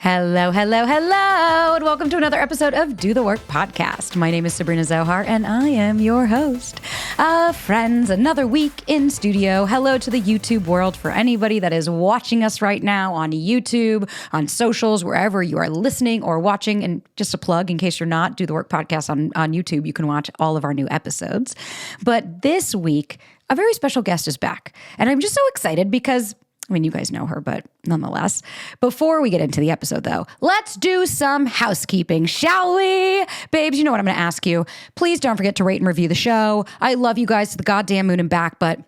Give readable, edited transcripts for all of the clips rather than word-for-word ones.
Hello, hello, hello, and welcome to another episode of Do the Work podcast. My name is Sabrina Zohar, and I am your host. Friends, another week in studio. Hello to the YouTube world for anybody that is watching us right now on YouTube, on socials, wherever you are listening or watching. And just a plug, in case you're not, Do the Work podcast on YouTube, you can watch all of our new episodes. But this week, a very special guest is back. And I'm just so excited because you guys know her, but nonetheless. Before we get into the episode, though, let's do some housekeeping, shall we? Babes, you know what I'm going to ask you. Please don't forget to rate and review the show. I love you guys to the goddamn moon and back, but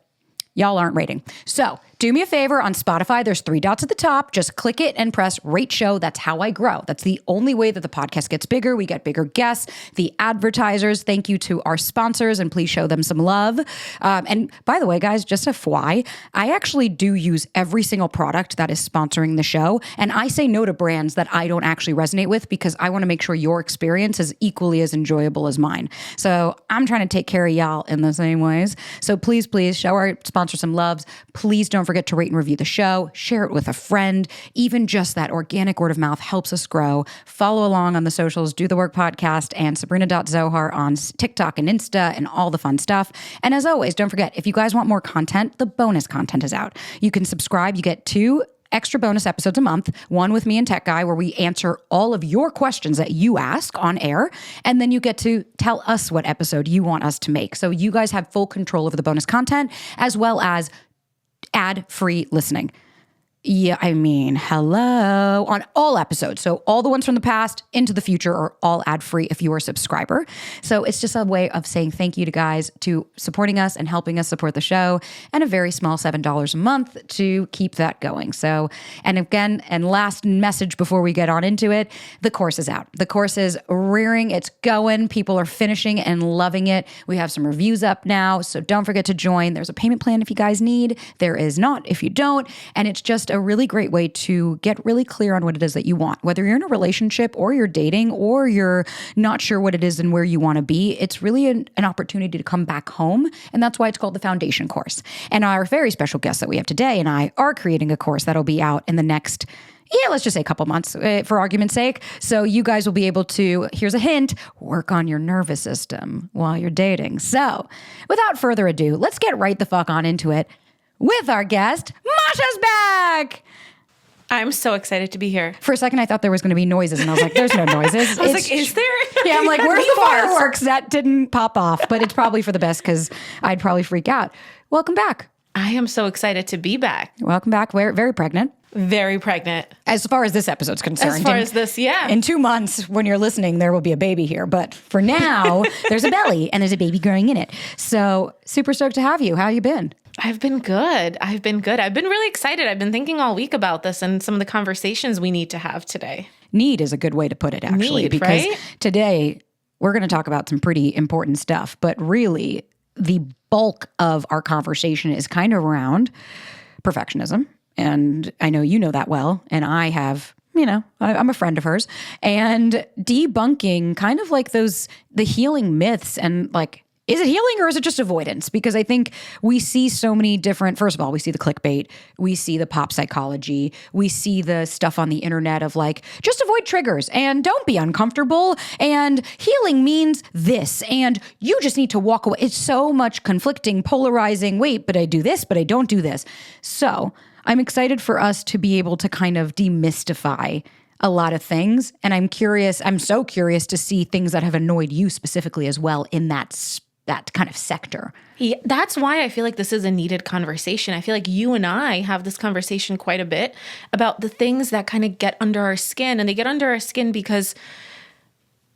y'all aren't rating. So do me a favor on Spotify. There's 3 dots at the top. Just click it and press rate show. That's how I grow. That's the only way that the podcast gets bigger. We get bigger guests, the advertisers. Thank you to our sponsors, and please show them some love. And by the way, guys, just FYI, I actually do use every single product that is sponsoring the show. And I say no to brands that I don't actually resonate with because I want to make sure your experience is equally as enjoyable as mine. So I'm trying to take care of y'all in the same ways. So please show our sponsor some loves. Please don't forget to rate and review the show, share it with a friend. Even just that organic word of mouth helps us grow. Follow along on the socials, Do the Work podcast, and Sabrina.Zohar on TikTok and Insta and all the fun stuff. And as always, don't forget, if you guys want more content, the bonus content is out. You can subscribe. You get 2 extra bonus episodes a month, one with me and Tech Guy, where we answer all of your questions that you ask on air. And then you get to tell us what episode you want us to make. So you guys have full control over the bonus content, as well as ad-free listening. Yeah, hello, on all episodes. So all the ones from the past into the future are all ad-free if you are a subscriber. So it's just a way of saying thank you to guys to supporting us and helping us support the show, and a very small $7 a month to keep that going. So, and again, and last message before we get on into it, the course is out. The course is rearing, it's going. People are finishing and loving it. We have some reviews up now, so don't forget to join. There's a payment plan if you guys need. There is not if you don't. And it's just a really great way to get really clear on what it is that you want. Whether you're in a relationship or you're dating or you're not sure what it is and where you want to be, it's really an opportunity to come back home. And that's why it's called the Foundation Course. And our very special guest that we have today and I are creating a course that'll be out in the next, let's just say a couple months for argument's sake. So you guys will be able to, here's a hint, work on your nervous system while you're dating. So without further ado, let's get right the fuck on into it with our guest, Masha's back. I'm so excited to be here. For a second, I thought there was going to be noises, and I was like, there's no noises. I was like, is there? Yeah, I'm like, where's the fireworks? That didn't pop off, but it's probably for the best because I'd probably freak out. Welcome back. I am so excited to be back. Welcome back. We're very pregnant. Very pregnant. As far as this episode's concerned. As far as this, yeah. In 2 months, when you're listening, there will be a baby here. But for now, there's a belly, and there's a baby growing in it. So super stoked to have you. How you been? I've been good. I've been really excited. I've been thinking all week about this and some of the conversations we need to have today. Need is a good way to put it, actually. Because right? Today, we're going to talk about some pretty important stuff. But really, the bulk of our conversation is kind of around perfectionism. And I know you know that well. And I have, I'm a friend of hers. And debunking kind of like the healing myths and like, is it healing or is it just avoidance? Because I think we see so many different, first of all, we see the clickbait, we see the pop psychology, we see the stuff on the internet of like, just avoid triggers and don't be uncomfortable and healing means this and you just need to walk away. It's so much conflicting, polarizing, wait, but I do this, but I don't do this. So I'm excited for us to be able to kind of demystify a lot of things. And I'm so curious to see things that have annoyed you specifically as well in that kind of sector. Yeah, that's why I feel like this is a needed conversation. I feel like you and I have this conversation quite a bit about the things that kind of get under our skin. And they get under our skin because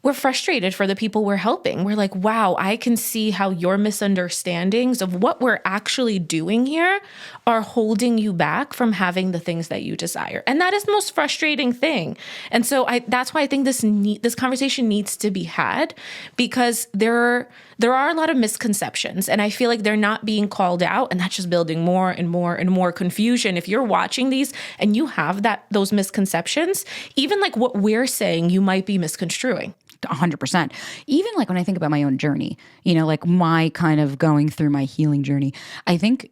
we're frustrated for the people we're helping. We're like, wow, I can see how your misunderstandings of what we're actually doing here are holding you back from having the things that you desire. And that is the most frustrating thing. And so that's why I think this conversation needs to be had, because there are a lot of misconceptions, and I feel like they're not being called out, and that's just building more and more and more confusion. If you're watching these and you have those misconceptions, even like what we're saying, you might be misconstruing. 100%. Even like when I think about my own journey, like my kind of going through my healing journey, I think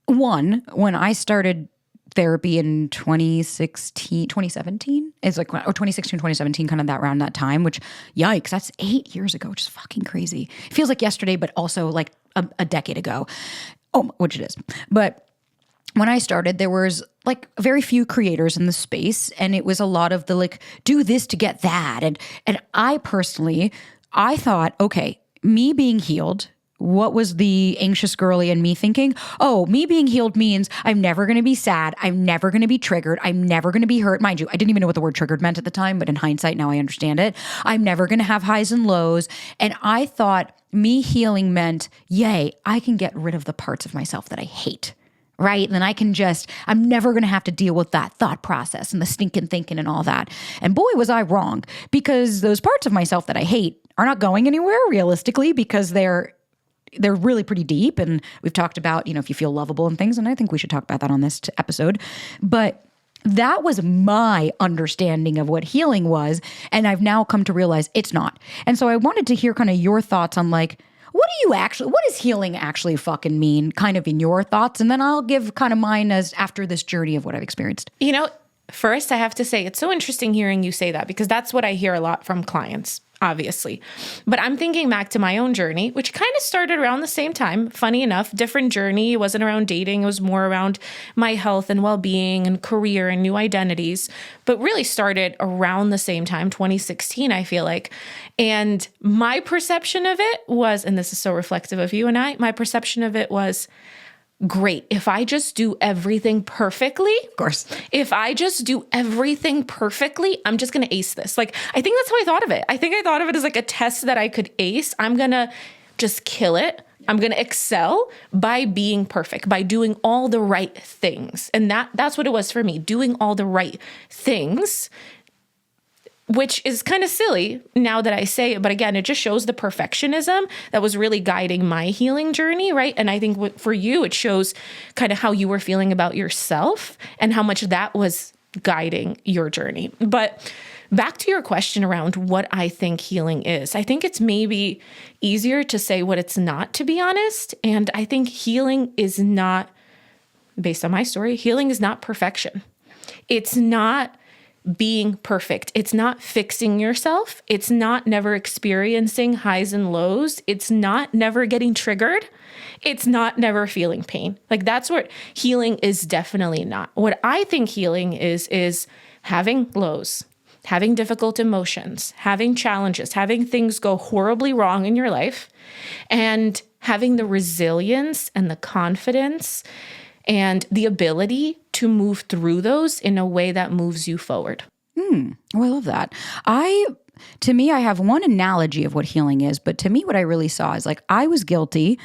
when I started therapy in 2017. It's like, or 2016, 2017, kind of that around that time, which yikes, that's 8 years ago, which is fucking crazy. It feels like yesterday, but also like a decade ago. Oh, which it is. But when I started, there was like very few creators in the space, and it was a lot of the like, do this to get that. And I personally, I thought, okay, me being healed, what was the anxious girly in me thinking? Oh, me being healed means I'm never going to be sad. I'm never going to be triggered. I'm never going to be hurt. Mind you, I didn't even know what the word triggered meant at the time, but in hindsight, now I understand it. I'm never going to have highs and lows. And I thought me healing meant, yay, I can get rid of the parts of myself that I hate. Right? And then I'm never going to have to deal with that thought process and the stinking thinking and all that. And boy, was I wrong, because those parts of myself that I hate are not going anywhere realistically, because they're really pretty deep. And we've talked about, if you feel lovable and things, and I think we should talk about that on this episode. But that was my understanding of what healing was. And I've now come to realize it's not. And so I wanted to hear kind of your thoughts on like, what does healing actually fucking mean, kind of in your thoughts? And then I'll give kind of mine as after this journey of what I've experienced. First I have to say, it's so interesting hearing you say that, because that's what I hear a lot from clients, obviously. But I'm thinking back to my own journey, which kind of started around the same time. Funny enough, different journey. It wasn't around dating. It was more around my health and well-being and career and new identities, but really started around the same time, 2016, I feel like. And my perception of it was, and this is so reflective of you and I, my perception of it was, great. If I just do everything perfectly, of course, if I just do everything perfectly, I'm just going to ace this. Like, I think that's how I thought of it. I think I thought of it as like a test that I could ace. I'm going to just kill it. I'm going to excel by being perfect, by doing all the right things. And that's what it was for me, doing all the right things, which is kind of silly now that I say it. But again, it just shows the perfectionism that was really guiding my healing journey, right? And I think for you, it shows kind of how you were feeling about yourself and how much that was guiding your journey. But back to your question around what I think healing is. I think it's maybe easier to say what it's not, to be honest. And I think healing is not, based on my story, healing is not perfection. It's not being perfect. It's not fixing yourself. It's not never experiencing highs and lows. It's not never getting triggered. It's not never feeling pain. Like, that's what healing is definitely not. What I think healing is having lows, having difficult emotions, having challenges, having things go horribly wrong in your life, and having the resilience and the confidence and the ability to move through those in a way that moves you forward. Oh, I love that. To me, I have one analogy of what healing is, but to me, what I really saw is like, I was guilty,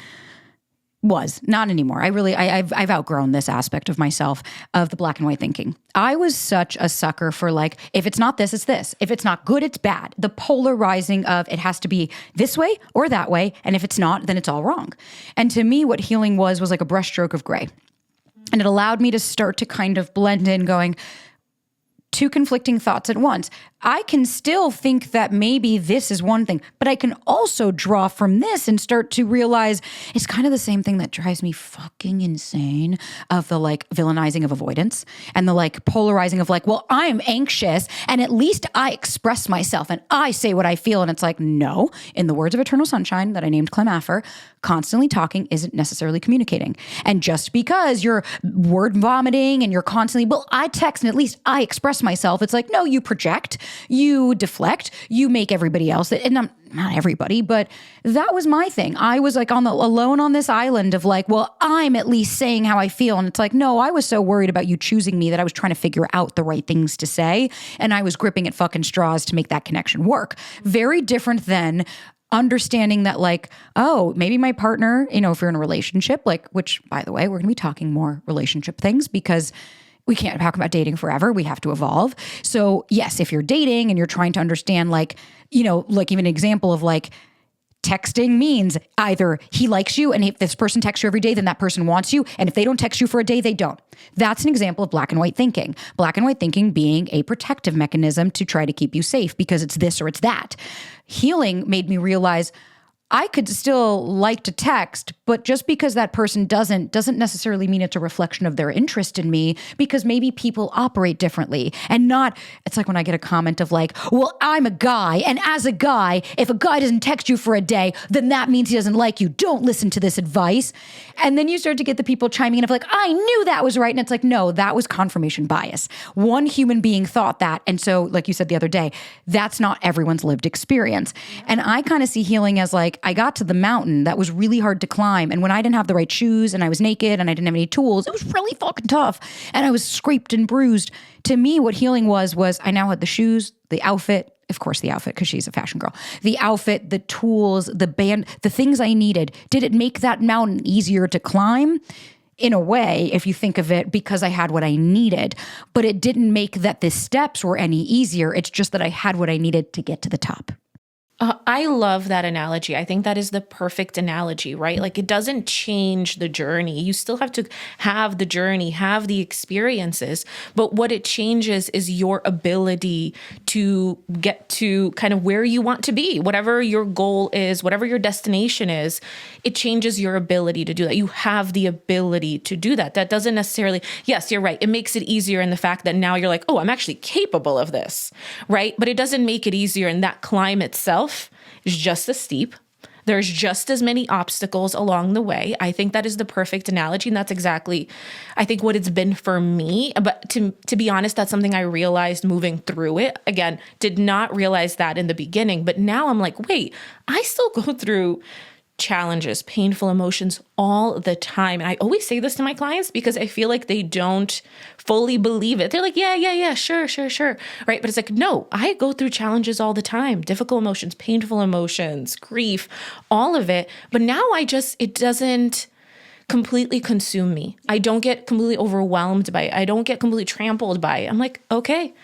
not anymore. I've outgrown this aspect of myself, of the black and white thinking. I was such a sucker for like, if it's not this, it's this. If it's not good, it's bad. The polarizing of it has to be this way or that way. And if it's not, then it's all wrong. And to me, what healing was like a brushstroke of gray. And it allowed me to start to kind of blend in, going, two conflicting thoughts at once. I can still think that maybe this is one thing, but I can also draw from this and start to realize it's kind of the same thing that drives me fucking insane, of the like villainizing of avoidance and the like polarizing of like, well, I'm anxious and at least I express myself and I say what I feel. And it's like, no, in the words of Eternal Sunshine that I named Clem Affer, constantly talking isn't necessarily communicating. And just because you're word vomiting and you're constantly, well, I text and at least I express myself. It's like, no, you project, you deflect, you make everybody else, and not everybody, but that was my thing. I was like alone on this island of like, well, I'm at least saying how I feel. And it's like, no, I was so worried about you choosing me that I was trying to figure out the right things to say. And I was gripping at fucking straws to make that connection work. Very different than understanding that like, oh, maybe my partner, if you're in a relationship, like, which by the way, we're going to be talking more relationship things because we can't talk about dating forever. We have to evolve. So yes, if you're dating and you're trying to understand like, like even an example of like, texting means either he likes you, and if this person texts you every day, then that person wants you. And if they don't text you for a day, they don't. That's an example of black and white thinking. Black and white thinking being a protective mechanism to try to keep you safe because it's this or it's that. Healing made me realize I could still like to text, but just because that person doesn't necessarily mean it's a reflection of their interest in me, because maybe people operate differently and not, it's like when I get a comment of like, well, I'm a guy, and as a guy, if a guy doesn't text you for a day, then that means he doesn't like you. Don't listen to this advice. And then you start to get the people chiming in of like, I knew that was right. And it's like, no, that was confirmation bias. One human being thought that. And so, like you said the other day, that's not everyone's lived experience. And I kind of see healing as like, I got to the mountain that was really hard to climb. And when I didn't have the right shoes and I was naked and I didn't have any tools, it was really fucking tough. And I was scraped and bruised. To me, what healing was I now had the shoes, the outfit, of course, the outfit, because she's a fashion girl, the outfit, the tools, the band, the things I needed. Did it make that mountain easier to climb? In a way, if you think of it, because I had what I needed, but it didn't make that the steps were any easier. It's just that I had what I needed to get to the top. I love that analogy. I think that is the perfect analogy, right? Like it doesn't change the journey. You still have to have the journey, have the experiences, but what it changes is your ability to get to kind of where you want to be, whatever your goal is, whatever your destination is, it changes your ability to do that. You have the ability to do that. That doesn't necessarily, yes, you're right. It makes it easier in the fact that now you're like, oh, I'm actually capable of this, right? But it doesn't make it easier in that climb itself. Is just as steep. There's just as many obstacles along the way. I think that is the perfect analogy. And that's exactly, I think, what it's been for me. But to be honest, that's something I realized moving through it. Again, did not realize that in the beginning. But now I'm like, wait, I still go through challenges, painful emotions all the time. And I always say this to my clients because I feel like they don't fully believe it. They're like, yeah, sure. Right. But it's like, no, I go through challenges all the time, difficult emotions, painful emotions, grief, all of it. But now it doesn't completely consume me. I don't get completely overwhelmed by it. I don't get completely trampled by it. I'm like, okay,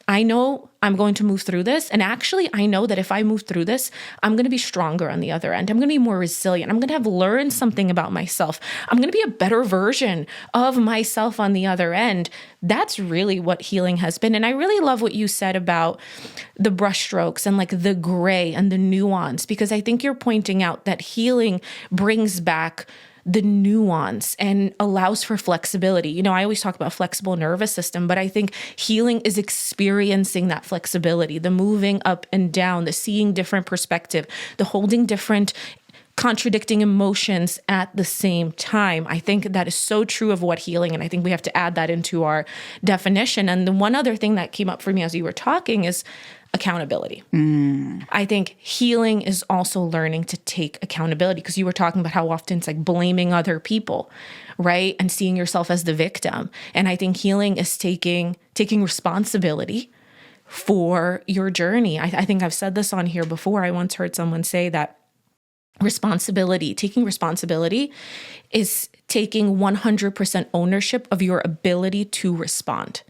I know I'm going to move through this. And actually, I know that if I move through this, I'm going to be stronger on the other end. I'm going to be more resilient. I'm going to have learned something about myself. I'm going to be a better version of myself on the other end. That's really what healing has been. And I really love what you said about the brushstrokes and like the gray and the nuance, because I think you're pointing out that healing brings back the nuance and allows for flexibility. You know, I always talk about flexible nervous system, but I think healing is experiencing that flexibility, the moving up and down, the seeing different perspective, the holding different contradicting emotions at the same time. I think that is so true of what healing, and I think we have to add that into our definition. And the one other thing that came up for me as you were talking is accountability. I think healing is also learning to take accountability, because you were talking about how often it's like blaming other people, right? And seeing yourself as the victim. And I think healing is taking responsibility for your journey. I think I've said this on here before. I once heard someone say that taking responsibility is taking 100% ownership of your ability to respond.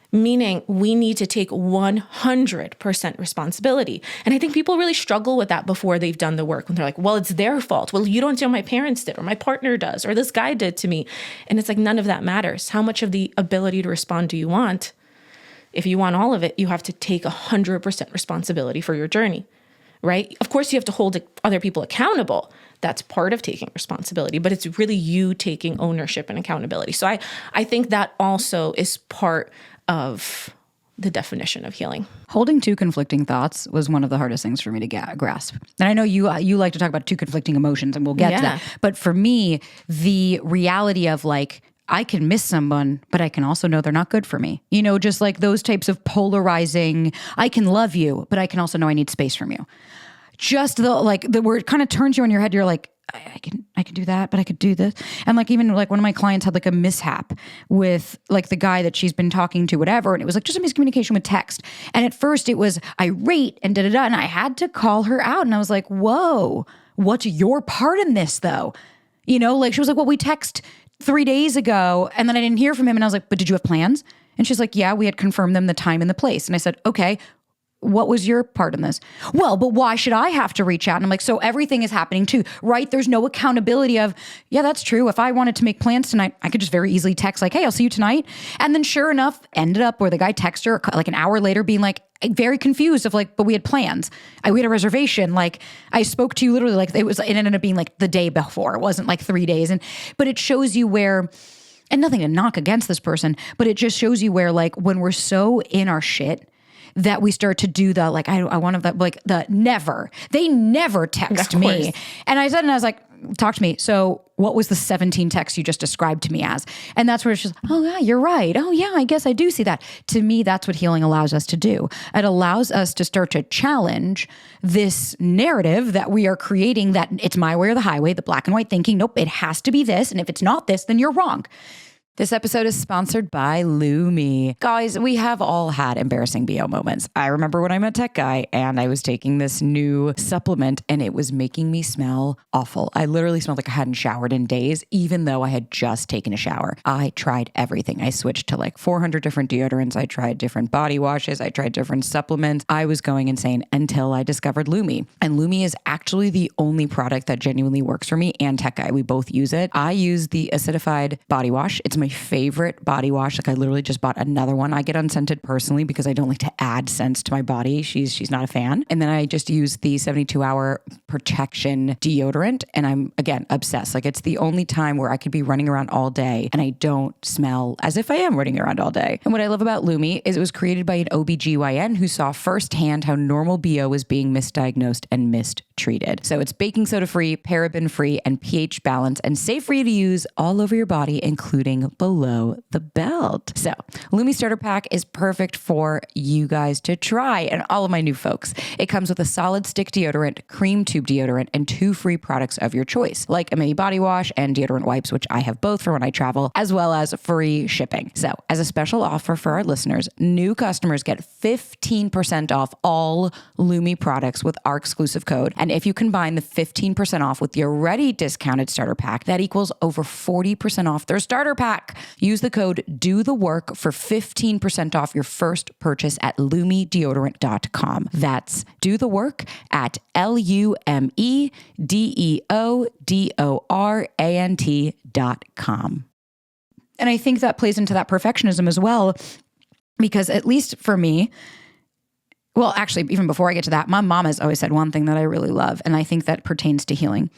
Meaning we need to take 100% responsibility. And I think people really struggle with that before they've done the work, when they're like, well, it's their fault. Well, you don't know my parents did, or my partner does, or this guy did to me. And it's like, none of that matters. How much of the ability to respond do you want? If you want all of it, you have to take 100% responsibility for your journey, right? Of course, you have to hold other people accountable. That's part of taking responsibility, but it's really you taking ownership and accountability. So I think that also is part of the definition of healing. Holding two conflicting thoughts was one of the hardest things for me to grasp. And I know you like to talk about two conflicting emotions, and we'll get to that. But for me, the reality of like, I can miss someone, but I can also know they're not good for me. You know, just like those types of polarizing, I can love you, but I can also know I need space from you. Just where it kind of turns you on your head, you're like, I can do that, but I could do this. And like, even like one of my clients had like a mishap with like the guy that she's been talking to, whatever. And it was like just a miscommunication with text. And at first it was irate and da-da-da. And I had to call her out. And I was like, whoa, what's your part in this though? You know, like she was like, well, we text 3 days ago and then I didn't hear from him. And I was like, but did you have plans? And she's like, yeah, we had confirmed them the time and the place. And I said, okay, what was your part in this? Well, but why should I have to reach out? And I'm like, so everything is happening too, right? There's no accountability of, yeah, that's true. If I wanted to make plans tonight, I could just very easily text like, hey, I'll see you tonight. And then sure enough, ended up where the guy texted her like an hour later being like, very confused of like, but we had plans. We had a reservation. Like I spoke to you literally like it ended up being like the day before. It wasn't like 3 days. But it shows you where, and nothing to knock against this person, but it just shows you where like when we're so in our shit, that we start to do the, like, I want to, like, the never. They never text me. And I was like, talk to me. So what was the 17 texts you just described to me as? And that's where it's just, oh, yeah, you're right. Oh, yeah, I guess I do see that. To me, that's what healing allows us to do. It allows us to start to challenge this narrative that we are creating, that it's my way or the highway, the black and white thinking. Nope, it has to be this. And if it's not this, then you're wrong. This episode is sponsored by Lumi. Guys, we have all had embarrassing BO moments. I remember when I met Tech Guy and I was taking this new supplement and it was making me smell awful. I literally smelled like I hadn't showered in days, even though I had just taken a shower. I tried everything. I switched to like 400 different deodorants. I tried different body washes. I tried different supplements. I was going insane until I discovered Lumi. And Lumi is actually the only product that genuinely works for me and Tech Guy. We both use it. I use the acidified body wash. It's my favorite body wash. Like I literally just bought another one. I get unscented personally because I don't like to add scents to my body. She's not a fan. And then I just use the 72-hour protection deodorant. And I'm, again, obsessed. Like it's the only time where I could be running around all day and I don't smell as if I am running around all day. And what I love about Lumi is it was created by an OBGYN who saw firsthand how normal BO was being misdiagnosed and mistreated. So it's baking soda free, paraben free, and pH balanced and safe for you to use all over your body, including below the belt. So Lumi Starter Pack is perfect for you guys to try and all of my new folks. It comes with a solid stick deodorant, cream tube deodorant, and 2 free products of your choice, like a mini body wash and deodorant wipes, which I have both for when I travel, as well as free shipping. So as a special offer for our listeners, new customers get 15% off all Lumi products with our exclusive code. And if you combine the 15% off with the already discounted starter pack, that equals over 40% off their starter pack. Use the code DOTHEWORK for 15% off your first purchase at LumiDeodorant.com. That's do the work at LumiDeodorant.com. And I think that plays into that perfectionism as well, because at least for me, well, actually, even before I get to that, my mom has always said one thing that I really love, and I think that pertains to healing,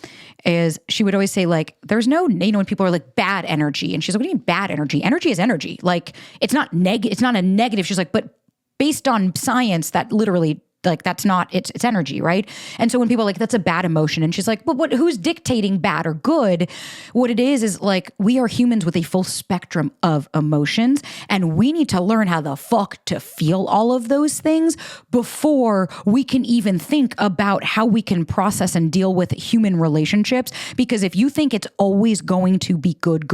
is she would always say, like, there's no, when people are like, bad energy, and she's like, what do you mean bad energy? Energy is energy. Like, it's not it's not a negative. She's like, but based on science, that literally, like, that's not, it's energy, right? And so when people are like, that's a bad emotion, and she's like, but who's dictating bad or good? What it is like, we are humans with a full spectrum of emotions, and we need to learn how the fuck to feel all of those things before we can even think about how we can process and deal with human relationships. Because if you think it's always going to be good,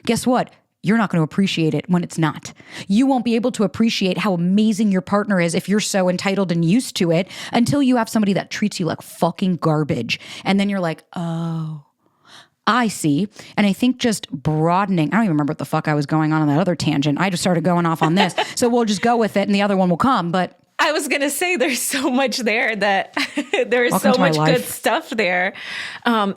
guess what? You're not going to appreciate it when it's not. You won't be able to appreciate how amazing your partner is if you're so entitled and used to it until you have somebody that treats you like fucking garbage. And then you're like, oh, I see. And I think just broadening, I don't even remember what the fuck I was going on that other tangent. I just started going off on this. So we'll just go with it and the other one will come. But I was going to say there's so much there that there is so much good stuff there.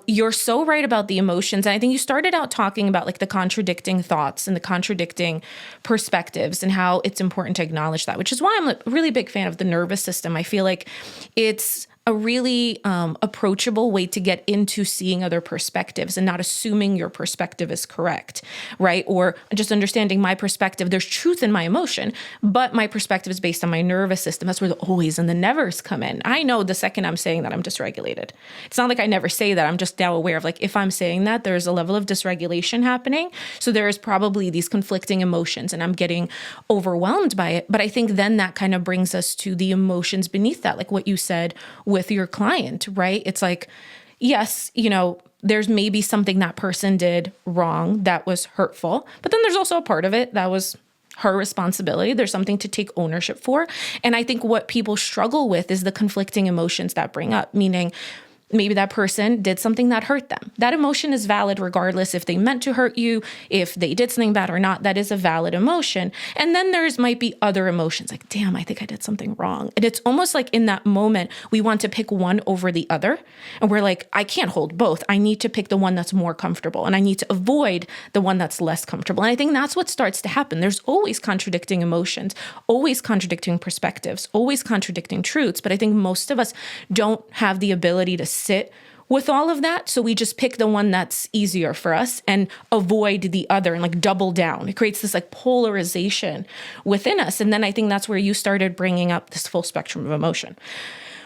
You're so right about the emotions. And I think you started out talking about like the contradicting thoughts and the contradicting perspectives and how it's important to acknowledge that, which is why I'm a really big fan of the nervous system. I feel like it's a really approachable way to get into seeing other perspectives and not assuming your perspective is correct, right? Or just understanding my perspective. There's truth in my emotion, but my perspective is based on my nervous system. That's where the always and the nevers come in. I know the second I'm saying that I'm dysregulated. It's not like I never say that. I'm just now aware of like, if I'm saying that, there's a level of dysregulation happening. So there is probably these conflicting emotions and I'm getting overwhelmed by it. But I think then that kind of brings us to the emotions beneath that, like what you said with your client, right? It's like, yes, there's maybe something that person did wrong that was hurtful, but then there's also a part of it that was her responsibility. There's something to take ownership for. And I think what people struggle with is the conflicting emotions that bring up, meaning Maybe that person did something that hurt them. That emotion is valid regardless if they meant to hurt you, if they did something bad or not. That is a valid emotion. And then might be other emotions like, damn, I think I did something wrong. And it's almost like in that moment, we want to pick one over the other. And we're like, I can't hold both. I need to pick the one that's more comfortable and I need to avoid the one that's less comfortable. And I think that's what starts to happen. There's always contradicting emotions, always contradicting perspectives, always contradicting truths. But I think most of us don't have the ability to sit with all of that. So we just pick the one that's easier for us and avoid the other and like double down. It creates this like polarization within us. And then I think that's where you started bringing up this full spectrum of emotion,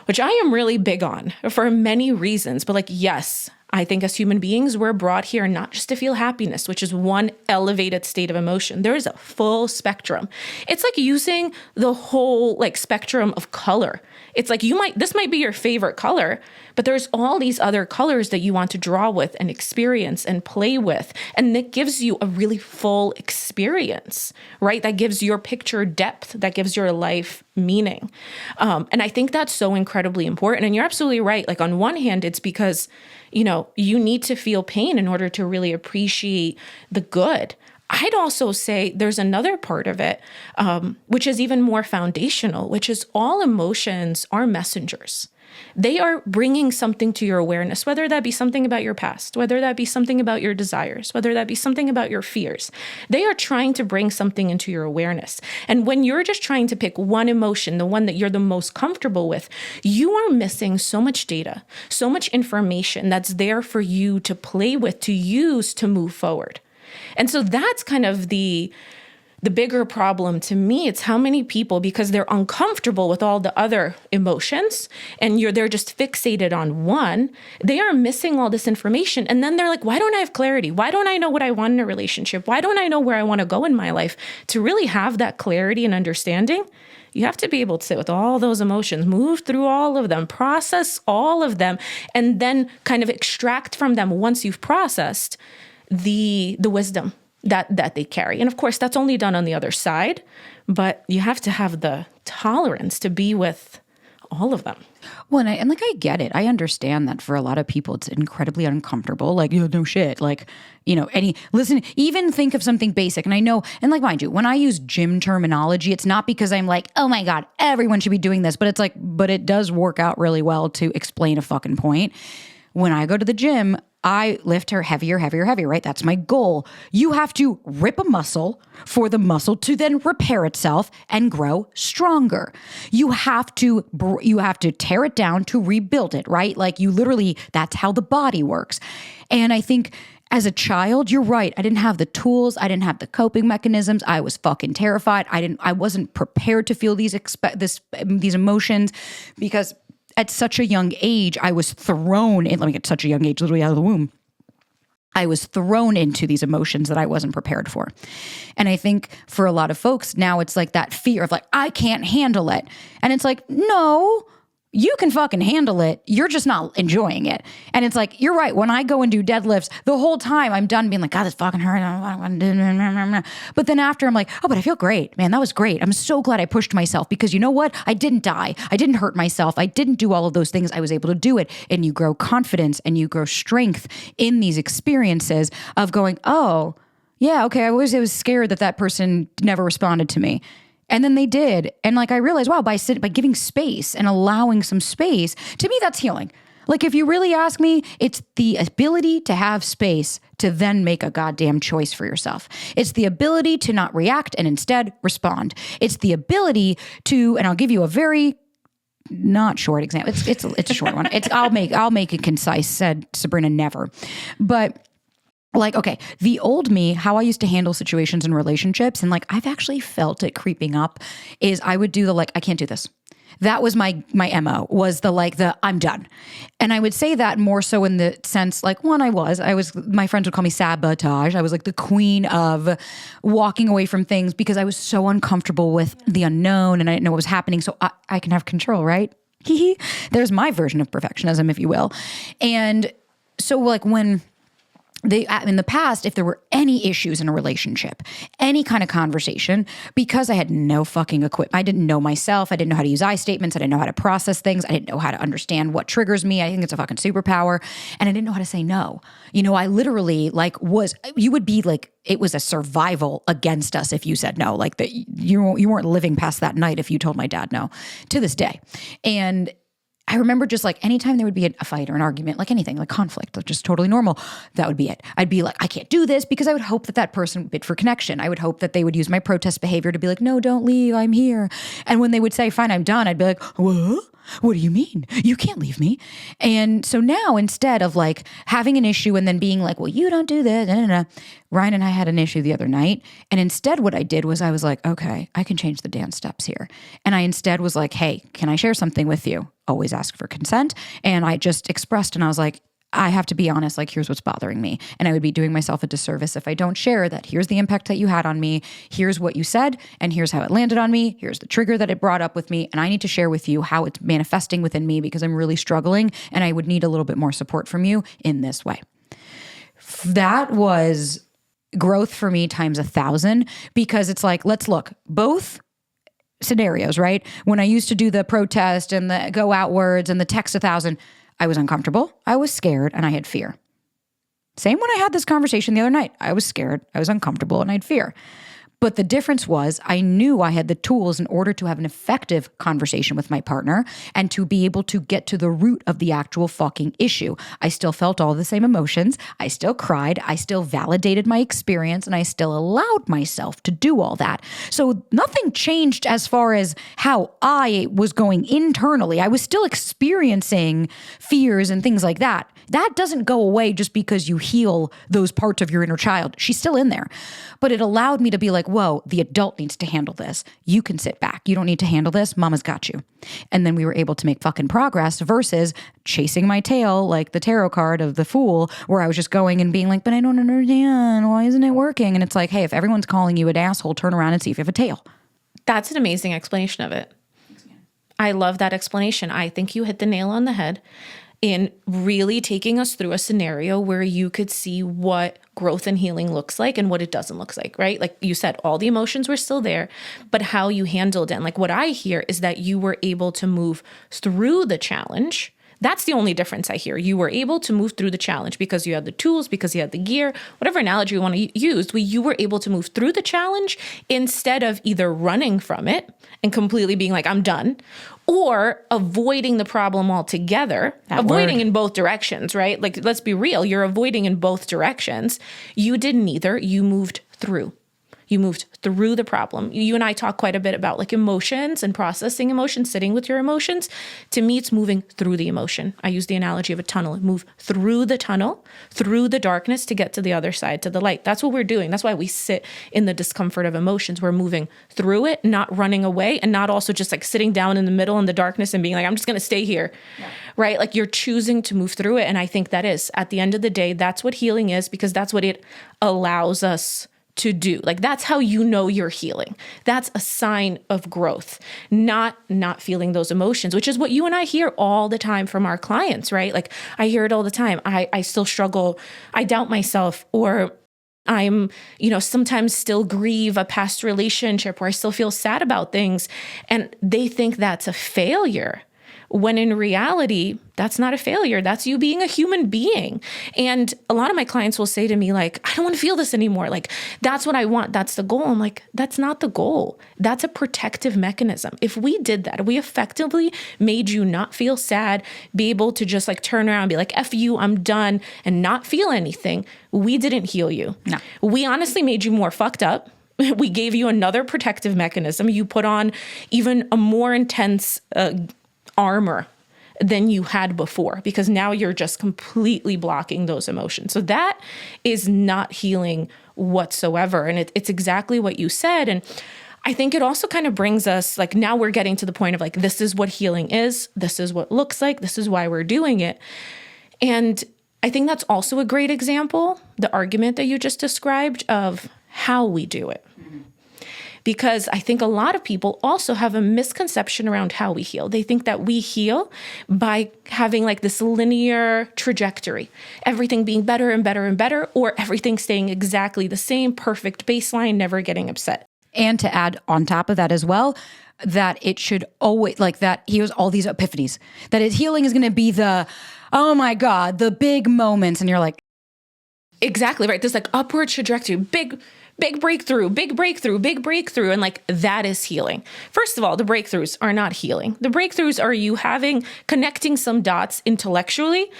which I am really big on for many reasons. But like, yes, I think as human beings, we're brought here not just to feel happiness, which is one elevated state of emotion. There is a full spectrum. It's like using the whole like spectrum of color. It's like this might be your favorite color, but there's all these other colors that you want to draw with and experience and play with. And that gives you a really full experience, right? That gives your picture depth, that gives your life meaning. And I think that's so incredibly important. And you're absolutely right. Like on one hand, it's because, you need to feel pain in order to really appreciate the good. I'd also say there's another part of it, which is even more foundational, which is all emotions are messengers. They are bringing something to your awareness, whether that be something about your past, whether that be something about your desires, whether that be something about your fears. They are trying to bring something into your awareness. And when you're just trying to pick one emotion, the one that you're the most comfortable with, you are missing so much data, so much information that's there for you to play with, to use to move forward. And so that's kind of the bigger problem to me. It's how many people, because they're uncomfortable with all the other emotions and they're just fixated on one, they are missing all this information. And then they're like, why don't I have clarity? Why don't I know what I want in a relationship? Why don't I know where I want to go in my life? To really have that clarity and understanding, you have to be able to sit with all those emotions, move through all of them, process all of them, and then kind of extract from them, once you've processed, the wisdom that they carry. And of course, that's only done on the other side, but you have to have the tolerance to be with all of them. Well, and I get it. I understand that for a lot of people, it's incredibly uncomfortable. Like, no shit. Like, listen, even think of something basic. And I know, and like, mind you, when I use gym terminology, it's not because I'm like, oh my God, everyone should be doing this. But it's like, but it does work out really well to explain a fucking point. When I go to the gym, I lift her heavier, right? That's my goal. You have to rip a muscle for the muscle to then repair itself and grow stronger. You have to tear it down to rebuild it, right? Like that's how the body works. And I think as a child, you're right. I didn't have the tools. I didn't have the coping mechanisms. I was fucking terrified. I wasn't prepared to feel these emotions because at such a young age, I was thrown in, at such a young age, literally out of the womb, I was thrown into these emotions that I wasn't prepared for. And I think for a lot of folks now, it's like that fear of like, I can't handle it. And it's like, no, you can fucking handle it. You're just not enjoying it. And it's like, you're right. When I go and do deadlifts, the whole time I'm done being like, God, this fucking hurt. But then after I'm like, oh, but I feel great, man. That was great. I'm so glad I pushed myself because you know what? I didn't die. I didn't hurt myself. I didn't do all of those things. I was able to do it. And you grow confidence and you grow strength in these experiences of going, oh, yeah, okay. I was scared that person never responded to me. And then they did. And like, I realized, wow, by giving space and allowing some space, to me, that's healing. Like, if you really ask me, it's the ability to have space to then make a goddamn choice for yourself. It's the ability to not react and instead respond. It's the ability to, and I'll give you a very not short example. It's a short one. I'll make it concise, said Sabrina never. But like, okay, the old me, how I used to handle situations in relationships, and like, I've actually felt it creeping up, is I would do I can't do this. That was my MO, was I'm done. And I would say that more so in the sense, like, one, my friends would call me sabotage. I was like the queen of walking away from things because I was so uncomfortable with the unknown and I didn't know what was happening. So I can have control, right? There's my version of perfectionism, if you will. And so like when in the past, if there were any issues in a relationship, any kind of conversation, because I had no fucking equipment, I didn't know myself. I didn't know how to use I statements. I didn't know how to process things. I didn't know how to understand what triggers me. I think it's a fucking superpower. And I didn't know how to say no. I literally you would be like, it was a survival against us if you said no. Like that, you weren't living past that night if you told my dad no, to this day. And I remember just like anytime there would be a fight or an argument, like anything, like conflict, like just totally normal, that would be it. I'd be like, I can't do this, because I would hope that person would bid for connection. I would hope that they would use my protest behavior to be like, no, don't leave, I'm here. And when they would say, fine, I'm done, I'd be like, what? What do you mean? You can't leave me. And so now, instead of like having an issue and then being like, well, you don't do this, Ryan and I had an issue the other night. And instead what I did was I was like, okay, I can change the dance steps here. And I instead was like, hey, can I share something with you? Always ask for consent. And I just expressed, and I was like, I have to be honest, like, here's what's bothering me. And I would be doing myself a disservice if I don't share that. Here's the impact that you had on me. Here's what you said. And here's how it landed on me. Here's the trigger that it brought up with me. And I need to share with you how it's manifesting within me, because I'm really struggling and I would need a little bit more support from you in this way. That was growth for me times 1,000, because it's like, let's look, both scenarios, right? When I used to do the protest and the go outwards and the text 1,000, I was uncomfortable, I was scared, and I had fear. Same when I had this conversation the other night. I was scared, I was uncomfortable, and I had fear. But the difference was I knew I had the tools in order to have an effective conversation with my partner and to be able to get to the root of the actual fucking issue. I still felt all the same emotions. I still cried. I still validated my experience, and I still allowed myself to do all that. So nothing changed as far as how I was going internally. I was still experiencing fears and things like that. That doesn't go away just because you heal those parts of your inner child. She's still in there. But it allowed me to be like, whoa, the adult needs to handle this. You can sit back. You don't need to handle this. Mama's got you. And then we were able to make fucking progress versus chasing my tail like the tarot card of the Fool, where I was just going and being like, but I don't understand. Why isn't it working? And it's like, hey, if everyone's calling you an asshole, turn around and see if you have a tail. That's an amazing explanation of it. I love that explanation. I think you hit the nail on the head in really taking us through a scenario where you could see what growth and healing looks like and what it doesn't look like, right? Like you said, all the emotions were still there, but how you handled it. And like what I hear is that you were able to move through the challenge. That's the only difference I hear. You were able to move through the challenge because you had the tools, because you had the gear, whatever analogy you want to use, you were able to move through the challenge instead of either running from it and completely being like, I'm done, or avoiding the problem altogether, avoiding in both directions, right? Like, let's be real. You're avoiding in both directions. You did neither. You moved through. You moved through the problem. You and I talk quite a bit about like emotions and processing emotions, sitting with your emotions. To me, it's moving through the emotion. I use the analogy of a tunnel. Move through the tunnel, through the darkness to get to the other side, to the light. That's what we're doing. That's why we sit in the discomfort of emotions. We're moving through it, not running away, and not also just like sitting down in the middle in the darkness and being like, I'm just going to stay here, right? Like you're choosing to move through it. And I think that is, at the end of the day, that's what healing is, because that's what it allows us to do. Like that's how you know you're healing. That's a sign of growth, not feeling those emotions, which is what you and I hear all the time from our clients, right? Like I hear it all the time. I still struggle. I doubt myself, or I'm, sometimes still grieve a past relationship, or I still feel sad about things. And they think that's a failure, when in reality, that's not a failure. That's you being a human being. And a lot of my clients will say to me, like, I don't want to feel this anymore. Like, that's what I want. That's the goal. I'm like, that's not the goal. That's a protective mechanism. If we did that, if we effectively made you not feel sad, be able to just like turn around and be like, F you, I'm done, and not feel anything, we didn't heal you. No. We honestly made you more fucked up. We gave you another protective mechanism. You put on even a more intense armor than you had before, because now you're just completely blocking those emotions. So that is not healing whatsoever. And it's exactly what you said. And I think it also kind of brings us, like, now we're getting to the point of like, this is what healing is. This is what it looks like. This is why we're doing it. And I think that's also a great example, the argument that you just described, of how we do it. because I think a lot of people also have a misconception around how we heal. They think that we heal by having like this linear trajectory, everything being better and better and better, or everything staying exactly the same, perfect baseline, never getting upset. And to add on top of that as well, that it should always, like that he has all these epiphanies, that his healing is going to be the, oh my God, the big moments. And you're like, exactly right. This like upward trajectory, big breakthrough, big breakthrough, big breakthrough. And like, that is healing. First of all, the breakthroughs are not healing. The breakthroughs are you connecting some dots intellectually.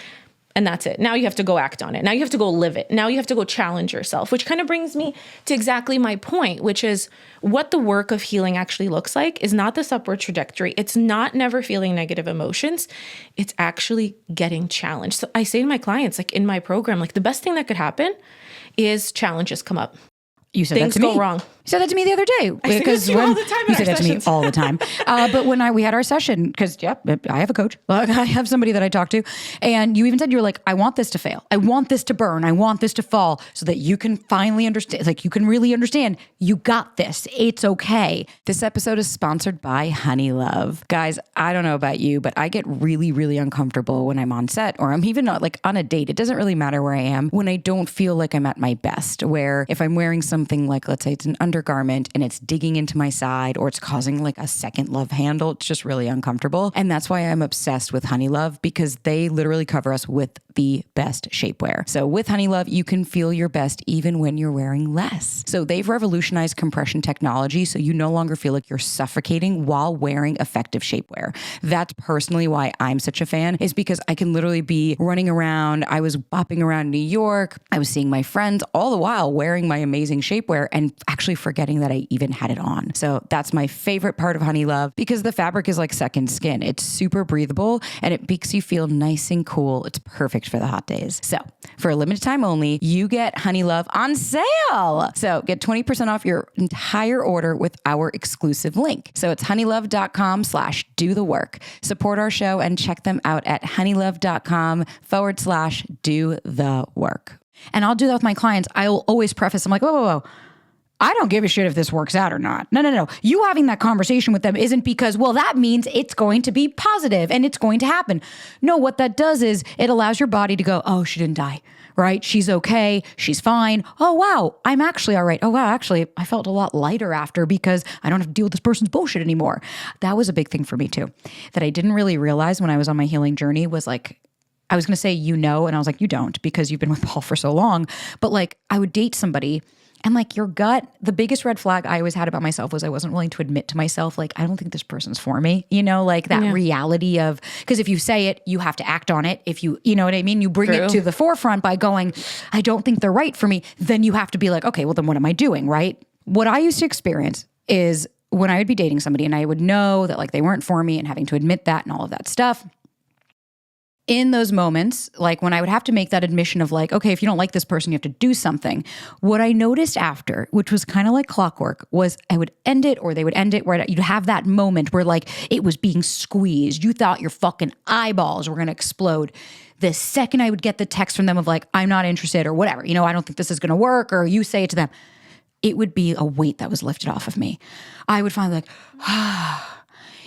And that's it. Now you have to go act on it. Now you have to go live it. Now you have to go challenge yourself, which kind of brings me to exactly my point, which is what the work of healing actually looks like is not this upward trajectory. It's not never feeling negative emotions. It's actually getting challenged. So I say to my clients, like in my program, like the best thing that could happen is challenges come up. You said Things that to me. go wrong. You said that to me the other day. Because all the time. You said that to me all the time. But when we had our session, because I have a coach, I have somebody that I talk to, and you even said, you're like, I want this to fail. I want this to burn. I want this to fall so that you can finally understand, like you can really understand you got this. It's okay. This episode is sponsored by Honeylove. Guys, I don't know about you, but I get really, really uncomfortable when I'm on set or I'm even not like on a date. It doesn't really matter where I am when I don't feel like I'm at my best, where if I'm wearing something like, let's say it's an undergarment and it's digging into my side or it's causing like a second love handle, it's just really uncomfortable. And that's why I'm obsessed with Honeylove, because they literally cover us with the best shapewear. So with Honeylove, you can feel your best even when you're wearing less. So they've revolutionized compression technology, so you no longer feel like you're suffocating while wearing effective shapewear. That's personally why I'm such a fan, is because I can literally be running around. I was bopping around New York. I was seeing my friends all the while wearing my amazing shapewear and actually forgetting that I even had it on. So that's my favorite part of Honeylove, because the fabric is like second skin. It's super breathable and it makes you feel nice and cool. It's perfect for the hot days. So for a limited time only, you get Honeylove on sale. So get 20% off your entire order with our exclusive link. So it's honeylove.com/do-the-work. Support our show and check them out at honeylove.com/do-the-work. And I'll do that with my clients. I'll always preface, I'm like, whoa. I don't give a shit if this works out or not. No. You having that conversation with them isn't because, well, that means it's going to be positive and it's going to happen. No, what that does is it allows your body to go, oh, she didn't die, right? She's okay. She's fine. Oh, wow. I'm actually all right. Oh, wow. Actually, I felt a lot lighter after because I don't have to deal with this person's bullshit anymore. That was a big thing for me too, that I didn't really realize when I was on my healing journey was like, I was going to say, and I was like, you don't, because you've been with Paul for so long. But like, I would date somebody and like your gut, the biggest red flag I always had about myself was I wasn't willing to admit to myself, like, I don't think this person's for me, like that reality of, because if you say it, you have to act on it. If you know what I mean? You bring it to the forefront by going, I don't think they're right for me. Then you have to be like, okay, well then what am I doing? Right. What I used to experience is when I would be dating somebody and I would know that like they weren't for me and having to admit that and all of that stuff. In those moments, like when I would have to make that admission of like, okay, if you don't like this person, you have to do something. What I noticed after, which was kind of like clockwork, was I would end it or they would end it where you'd have that moment where like it was being squeezed. You thought your fucking eyeballs were going to explode. The second I would get the text from them of like, I'm not interested or whatever, I don't think this is going to work, or you say it to them, it would be a weight that was lifted off of me. I would finally like,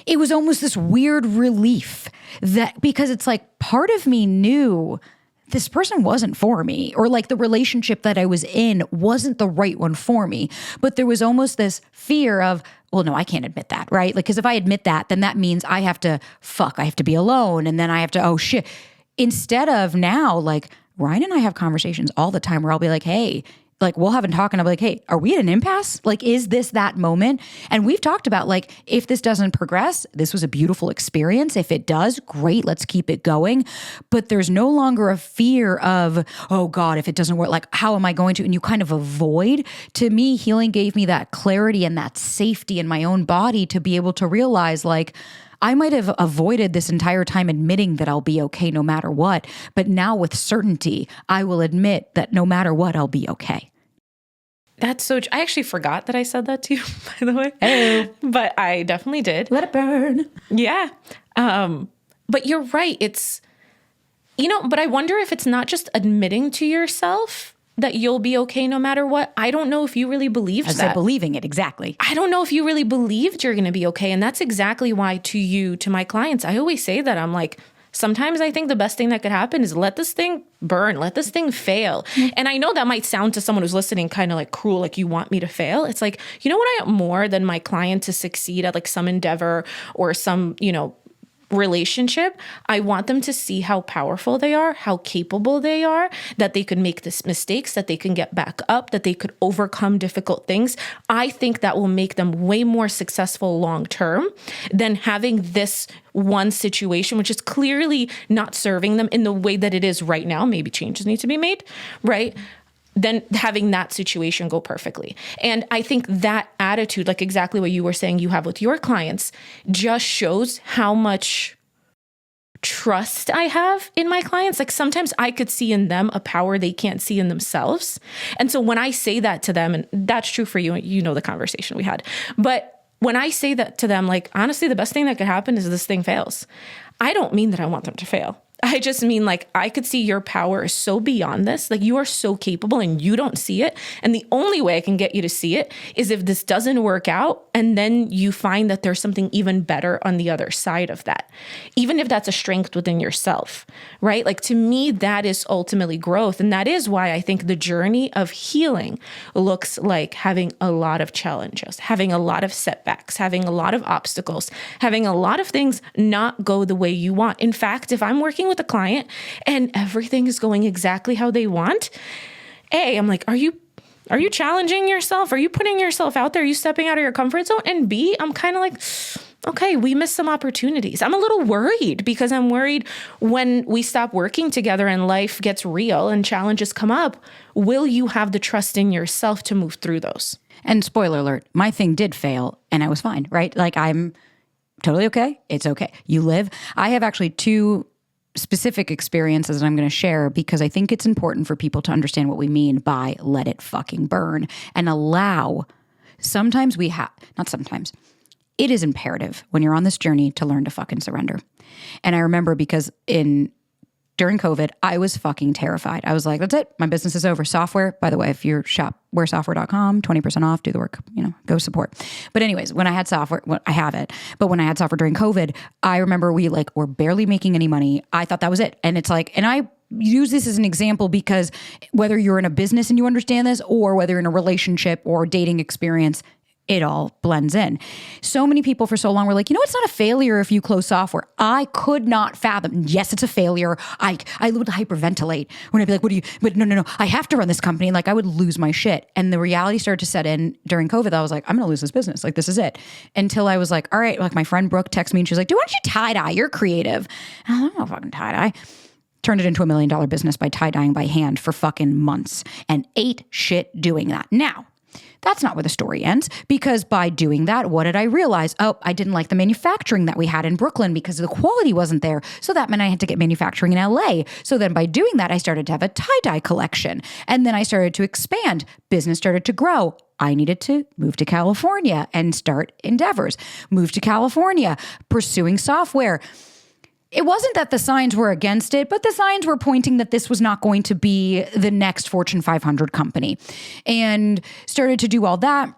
it was almost this weird relief that, because it's like part of me knew this person wasn't for me, or like the relationship that I was in wasn't the right one for me. But there was almost this fear of, well, no, I can't admit that, right? Like, because if I admit that, then that means I have to be alone. And then I have to, oh shit. Instead of now, like Ryan and I have conversations all the time where I'll be like, hey, like we'll have a talk and I'll be like, hey, are we at an impasse? Like, is this that moment? And we've talked about like, if this doesn't progress, this was a beautiful experience. If it does, great, let's keep it going. But there's no longer a fear of, oh God, if it doesn't work, like how am I going to? And you kind of avoid. To me, healing gave me that clarity and that safety in my own body to be able to realize like, I might have avoided this entire time admitting that I'll be okay no matter what. But now with certainty, I will admit that no matter what, I'll be okay. That's so I actually forgot that I said that to you, by the way. Oh. But I definitely did. Let it burn. Yeah. But you're right. It's, but I wonder if it's not just admitting to yourself that you'll be okay no matter what, I don't know if you really believed that. I said believing it, exactly. I don't know if you really believed you're going to be okay. And that's exactly why to my clients, I always say that. I'm like, sometimes I think the best thing that could happen is let this thing burn, let this thing fail. And I know that might sound to someone who's listening kind of like cruel, like you want me to fail. It's like, you know what I want more than my client to succeed at like some endeavor or some, relationship? I want them to see how powerful they are, how capable they are, that they could make this mistakes, that they can get back up, that they could overcome difficult things. I think that will make them way more successful long term than having this one situation, which is clearly not serving them in the way that it is right now. Maybe changes need to be made, right? Then having that situation go perfectly. And I think that attitude, like exactly what you were saying you have with your clients, just shows how much trust I have in my clients. Like sometimes I could see in them a power they can't see in themselves. And so when I say that to them, and that's true for you, you know the conversation we had, but when I say that to them, like, honestly, the best thing that could happen is this thing fails. I don't mean that I want them to fail. I just mean like, I could see your power is so beyond this. Like you are so capable and you don't see it. And the only way I can get you to see it is if this doesn't work out. And then you find that there's something even better on the other side of that. Even if that's a strength within yourself, right? Like to me, that is ultimately growth. And that is why I think the journey of healing looks like having a lot of challenges, having a lot of setbacks, having a lot of obstacles, having a lot of things not go the way you want. In fact, if I'm working with a client and everything is going exactly how they want, A, I'm like, are you challenging yourself? Are you putting yourself out there? Are you stepping out of your comfort zone? And B, I'm kind of like, okay, we missed some opportunities. I'm a little worried because I'm worried when we stop working together and life gets real and challenges come up, will you have the trust in yourself to move through those? And spoiler alert, my thing did fail and I was fine, right? Like I'm totally okay. It's okay. You live. I have actually two specific experiences that I'm going to share because I think it's important for people to understand what we mean by let it fucking burn and allow. Sometimes not sometimes, it is imperative when you're on this journey to learn to fucking surrender. And I remember because during COVID, I was fucking terrified. I was like, that's it. My business is over. Software, by the way, if you're shopwaresoftware.com, 20% off, do the work, go support. But anyways, when I had software, I have it. But when I had software during COVID, I remember we were barely making any money. I thought that was it. And it's like, and I use this as an example because whether you're in a business and you understand this or whether you're in a relationship or dating experience, it all blends in. So many people for so long were like, it's not a failure if you close software. I could not fathom. Yes, it's a failure. I would hyperventilate when I'd be like, but no, I have to run this company. Like I would lose my shit. And the reality started to set in during COVID. I was like, I'm going to lose this business. Like this is it. Until I was like, all right, like my friend Brooke texted me and she was like, why don't you tie-dye? You're creative. And I was like, I don't know fucking tie-dye. Turned it into $1 million business by tie-dyeing by hand for fucking months and ate shit doing that. Now, that's not where the story ends because by doing that, what did I realize? Oh, I didn't like the manufacturing that we had in Brooklyn because the quality wasn't there. So that meant I had to get manufacturing in LA. So then by doing that, I started to have a tie-dye collection. And then I started to expand. Business started to grow. I needed to move to California and start endeavors. Move to California, pursuing software. It wasn't that the signs were against it, but the signs were pointing that this was not going to be the next Fortune 500 company. And started to do all that.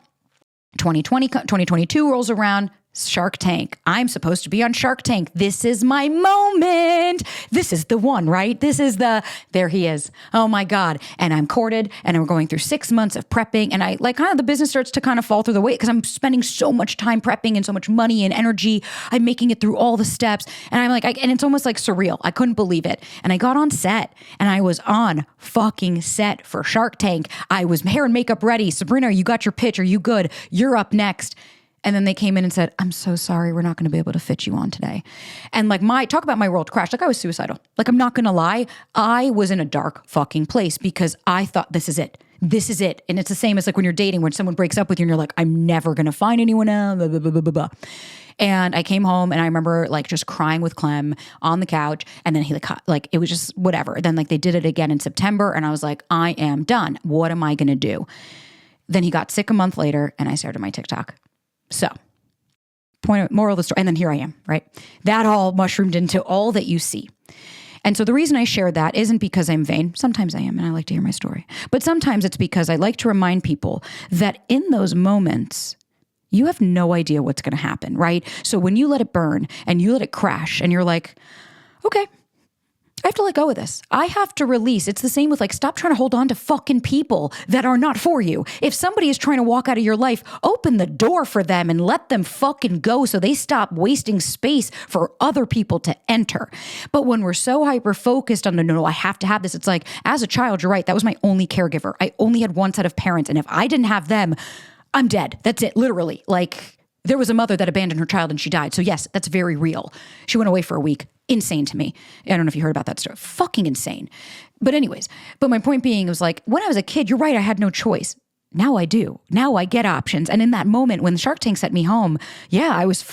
2022 rolls around. Shark Tank. I'm supposed to be on Shark Tank. This is my moment. This is the one, right? There he is. Oh my God. And I'm courted and we're going through 6 months of prepping. And I the business starts to kind of fall through the weight because I'm spending so much time prepping and so much money and energy. I'm making it through all the steps. And I'm like, and it's almost like surreal. I couldn't believe it. And I got on set and I was on fucking set for Shark Tank. I was hair and makeup ready. Sabrina, you got your pitch. Are you good? You're up next. And then they came in and said, I'm so sorry, we're not going to be able to fit you on today. And talk about my world crashed. I was suicidal. I'm not going to lie. I was in a dark fucking place because I thought this is it. This is it. And it's the same as when you're dating, when someone breaks up with you and you're like, I'm never going to find anyone else, blah, blah, blah, blah, blah, blah. And I came home and I remember just crying with Clem on the couch. And then he it was just whatever. Then they did it again in September. And I was like, I am done. What am I going to do? Then he got sick a month later and I started my TikTok. So, moral of the story, and then here I am, right? That all mushroomed into all that you see. And so the reason I share that isn't because I'm vain. Sometimes I am, and I like to hear my story. But sometimes it's because I like to remind people that in those moments, you have no idea what's going to happen, right? So when you let it burn and you let it crash and you're like, okay, I have to let go of this. I have to release. It's the same with like, stop trying to hold on to fucking people that are not for you. If somebody is trying to walk out of your life, open the door for them and let them fucking go so they stop wasting space for other people to enter. But when we're so hyper-focused on, no, I have to have this. It's like, as a child, you're right. That was my only caregiver. I only had one set of parents. And if I didn't have them, I'm dead. That's it. Literally. Like, there was a mother that abandoned her child and she died. So yes, that's very real. She went away for a week. Insane to me. I don't know if you heard about that story. Fucking insane. But anyways, my point being, it was like, when I was a kid, you're right, I had no choice. Now I do. Now I get options. And in that moment when the Shark Tank sent me home, yeah, I was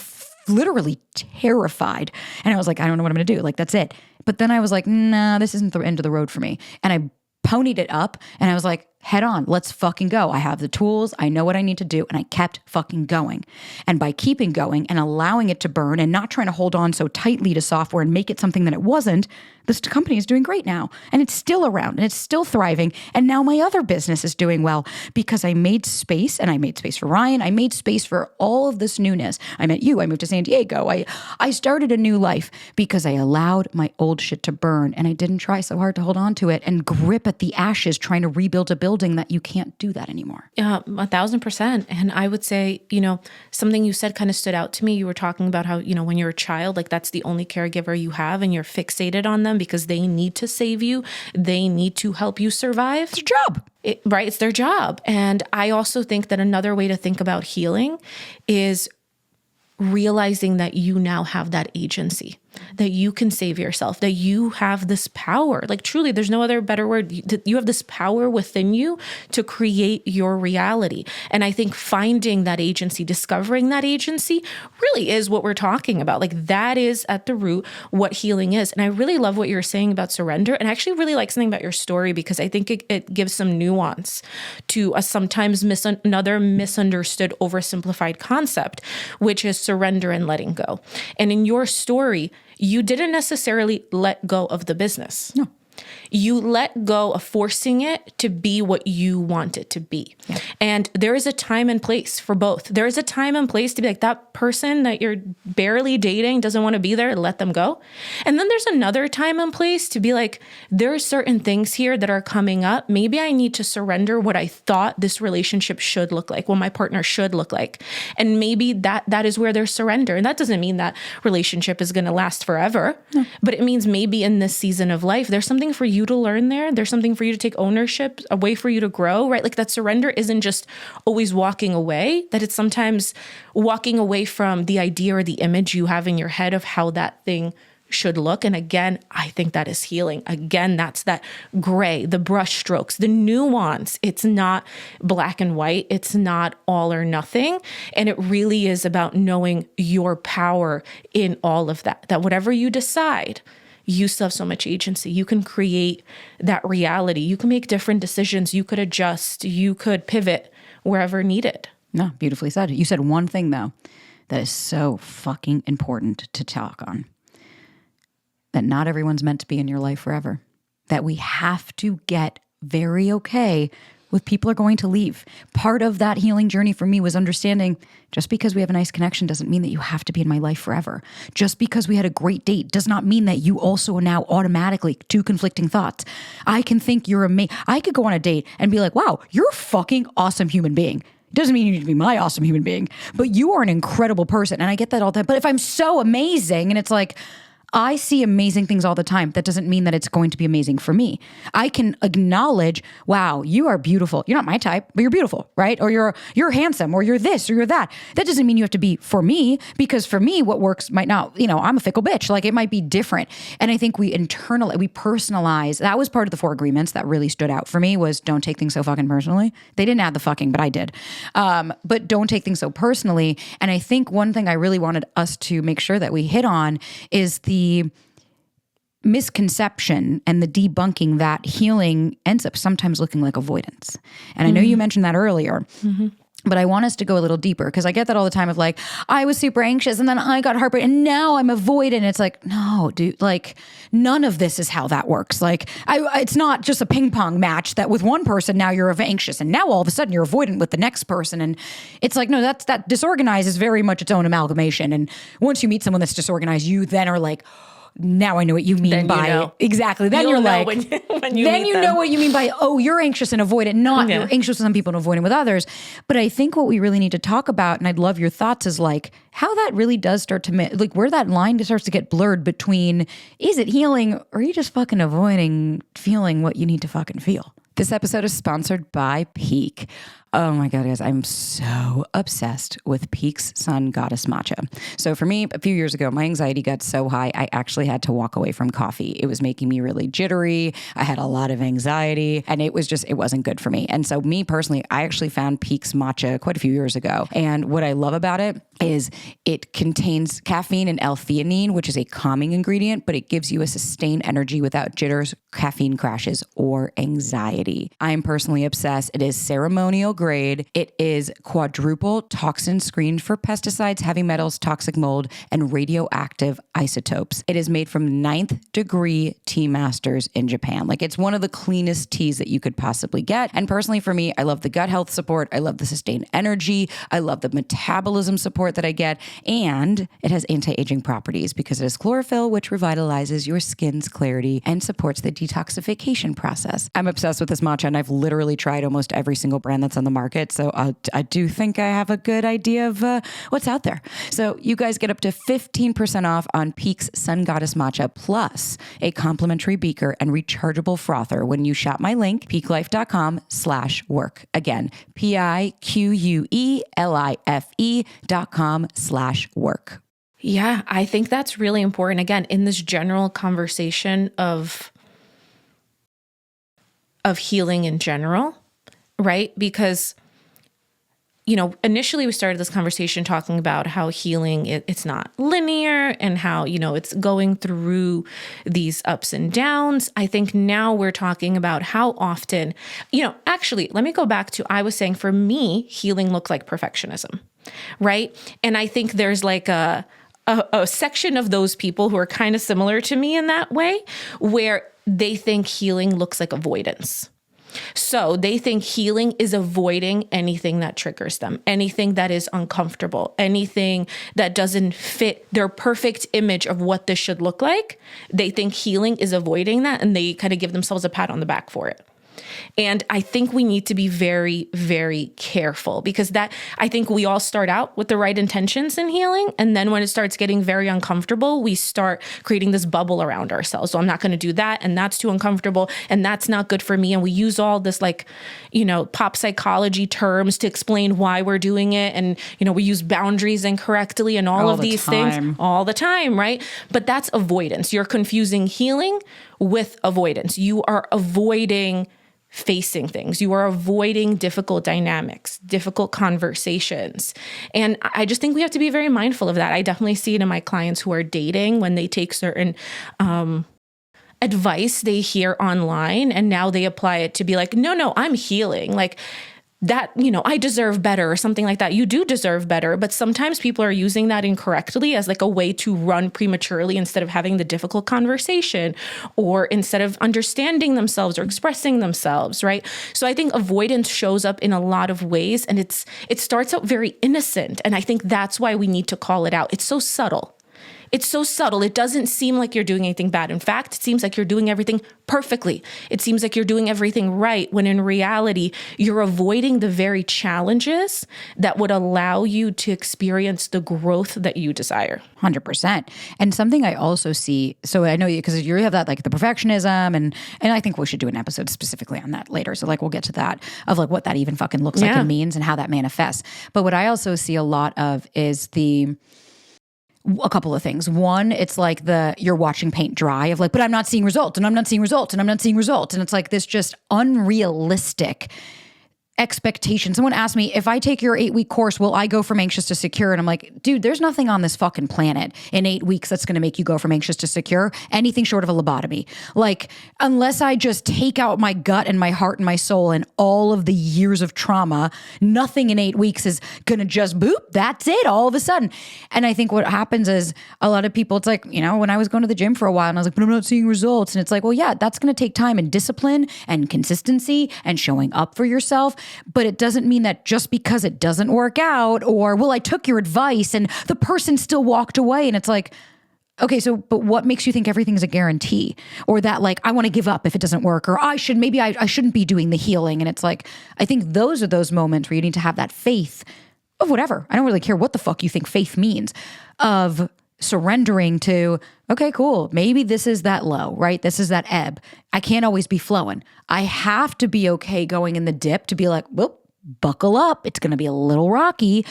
literally terrified. And I was like, I don't know what I'm going to do. Like, that's it. But then I was like, nah, this isn't the end of the road for me. And I ponied it up and I was like, head on, let's fucking go. I have the tools. I know what I need to do. And I kept fucking going. And by keeping going and allowing it to burn and not trying to hold on so tightly to software and make it something that it wasn't, this company is doing great now. And it's still around and it's still thriving. And now my other business is doing well because I made space, and I made space for Ryan. I made space for all of this newness. I met you. I moved to San Diego. I started a new life because I allowed my old shit to burn, and I didn't try so hard to hold on to it and grip at the ashes trying to rebuild a building that you can't do that anymore. 1,000%. And I would say, something you said kind of stood out to me. You were talking about how, when you're a child, like that's the only caregiver you have and you're fixated on them because they need to save you. They need to help you survive. It's their job. Right. It's their job. And I also think that another way to think about healing is realizing that you now have that agency, that you can save yourself, that you have this power. Like truly, there's no other better word. You have this power within you to create your reality. And I think finding that agency, discovering that agency really is what we're talking about. Like that is at the root what healing is. And I really love what you're saying about surrender. And I actually really like something about your story because I think it gives some nuance to a sometimes another misunderstood, oversimplified concept, which is surrender and letting go. And in your story, you didn't necessarily let go of the business. No. You let go of forcing it to be what you want it to be. Yeah. And there is a time and place for both. There is a time and place to be like, that person that you're barely dating doesn't want to be there, let them go. And then there's another time and place to be like, there are certain things here that are coming up. Maybe I need to surrender what I thought this relationship should look like, what my partner should look like. And maybe that is where there's surrender. And that doesn't mean that relationship is going to last forever, but it means maybe in this season of life, there's something for you to learn there. There's something for you to take ownership, a way for you to grow, right? Like that surrender isn't just always walking away, that it's sometimes walking away from the idea or the image you have in your head of how that thing should look. And again, I think that is healing. Again, that's that gray, the brush strokes, the nuance. It's not black and white. It's not all or nothing. And it really is about knowing your power in all of that, that whatever you decide, you still have so much agency. You can create that reality. You can make different decisions. You could adjust. You could pivot wherever needed. No, beautifully said. You said one thing, though, that is so fucking important to talk on. That not everyone's meant to be in your life forever. That we have to get very okay with people are going to leave. Part of that healing journey for me was understanding just because we have a nice connection doesn't mean that you have to be in my life forever. Just because we had a great date does not mean that you also now automatically two conflicting thoughts. I can think you're amazing. I could go on a date and be like, wow, you're a fucking awesome human being. Doesn't mean you need to be my awesome human being, but you are an incredible person. And I get that all the time. But if I'm so amazing and it's like, I see amazing things all the time. That doesn't mean that it's going to be amazing for me. I can acknowledge, wow, you are beautiful. You're not my type, but you're beautiful, right? Or you're handsome, or you're this, or you're that. That doesn't mean you have to be for me, because for me, what works might not, I'm a fickle bitch. Like it might be different. And I think we personalize. That was part of the 4 agreements that really stood out for me was don't take things so fucking personally. They didn't add the fucking, but I did. But don't take things so personally. And I think one thing I really wanted us to make sure that we hit on is the misconception and the debunking that healing ends up sometimes looking like avoidance. And I know you mentioned that earlier. Mm-hmm. But I want us to go a little deeper because I get that all the time of like, I was super anxious and then I got heartbroken and now I'm avoidant. It's like, no, dude, like none of this is how that works. Like it's not just a ping pong match that with one person, now you're anxious and now all of a sudden you're avoidant with the next person. And it's like, no, that disorganized is very much its own amalgamation. And once you meet someone that's disorganized, you then are like, now I know what you mean then by you know. Exactly. Then You'll you're know like, when you then meet you them. know what you mean by, oh, you're anxious and avoidant, not you're anxious with some people and avoidant with others. But I think what we really need to talk about, and I'd love your thoughts, is like how that really does start to, like where that line starts to get blurred between, is it healing or are you just fucking avoiding feeling what you need to fucking feel? This episode is sponsored by Pique. Oh my God, guys, I'm so obsessed with Pique's sun goddess matcha. So for me, a few years ago, my anxiety got so high, I actually had to walk away from coffee. It was making me really jittery. I had a lot of anxiety and it wasn't good for me. And so me personally, I actually found Pique's matcha quite a few years ago. And what I love about it is it contains caffeine and L-theanine, which is a calming ingredient, but it gives you a sustained energy without jitters, caffeine crashes, or anxiety. I am personally obsessed. It is ceremonial grade. It is quadruple toxin screened for pesticides, heavy metals, toxic mold, and radioactive isotopes. It is made from 9th degree tea masters in Japan. Like it's one of the cleanest teas that you could possibly get. And personally for me, I love the gut health support. I love the sustained energy. I love the metabolism support that I get. And it has anti-aging properties because it has chlorophyll, which revitalizes your skin's clarity and supports the detoxification process. I'm obsessed with this matcha and I've literally tried almost every single brand that's on the market. So I do think I have a good idea of what's out there. So you guys get up to 15% off on Pique's Sun Goddess Matcha plus a complimentary beaker and rechargeable frother when you shop my link, piquelife.com/work. Again, piquelife.com/work. Yeah, I think that's really important. Again, in this general conversation of healing in general, right? Because, you know, initially we started this conversation talking about how healing, it's not linear and how, you know, it's going through these ups and downs. I think now we're talking about how often, you know, actually, let me go back to, I was saying for me, healing looked like perfectionism, right? And I think there's like a section of those people who are kind of similar to me in that way, where they think healing looks like avoidance. So they think healing is avoiding anything that triggers them, anything that is uncomfortable, anything that doesn't fit their perfect image of what this should look like. They think healing is avoiding that, and they kind of give themselves a pat on the back for it. And I think we need to be very, very careful because I think we all start out with the right intentions in healing. And then when it starts getting very uncomfortable, we start creating this bubble around ourselves. So I'm not going to do that. And that's too uncomfortable. And that's not good for me. And we use all this like, you know, pop psychology terms to explain why we're doing it. And, you know, we use boundaries incorrectly and all of these things all the time, right? But that's avoidance. You're confusing healing with avoidance. You are avoiding facing things. You are avoiding difficult dynamics, difficult conversations. And I just think we have to be very mindful of that. I definitely see it in my clients who are dating when they take certain advice they hear online and now they apply it to be like, no, I'm healing. Like that, you know, I deserve better or something like that. You do deserve better, but sometimes people are using that incorrectly as like a way to run prematurely instead of having the difficult conversation or instead of understanding themselves or expressing themselves, right? So I think avoidance shows up in a lot of ways and it starts out very innocent. And I think that's why we need to call it out. It's so subtle. It's so subtle. It doesn't seem like you're doing anything bad. In fact, it seems like you're doing everything perfectly. It seems like you're doing everything right, when in reality, you're avoiding the very challenges that would allow you to experience the growth that you desire. 100%. And something I also see, so I know you, because you have that like the perfectionism and I think we should do an episode specifically on that later. So like we'll get to that of like what that even fucking looks like and means and how that manifests. But what I also see a lot of is a couple of things. One, it's like you're watching paint dry of like, but I'm not seeing results and I'm not seeing results and I'm not seeing results. And it's like this just unrealistic expectation. Someone asked me, if I take your 8-week course, will I go from anxious to secure? And I'm like, dude, there's nothing on this fucking planet in 8 weeks that's going to make you go from anxious to secure, anything short of a lobotomy. Like, unless I just take out my gut and my heart and my soul and all of the years of trauma, nothing in 8 weeks is going to just boop, that's it all of a sudden. And I think what happens is a lot of people, it's like, when I was going to the gym for a while and I was like, but I'm not seeing results. And it's like, well, yeah, that's going to take time and discipline and consistency and showing up for yourself. But it doesn't mean that just because it doesn't work out, or, well, I took your advice and the person still walked away. And it's like, okay, so, but what makes you think everything's a guarantee? Or that, like, I want to give up if it doesn't work, or I shouldn't be doing the healing. And it's like, I think those are those moments where you need to have that faith of whatever. I don't really care what the fuck you think faith means, of surrendering to, okay, cool. Maybe this is that low, right? This is that ebb. I can't always be flowing. I have to be okay going in the dip to be like, well, buckle up. It's going to be a little rocky.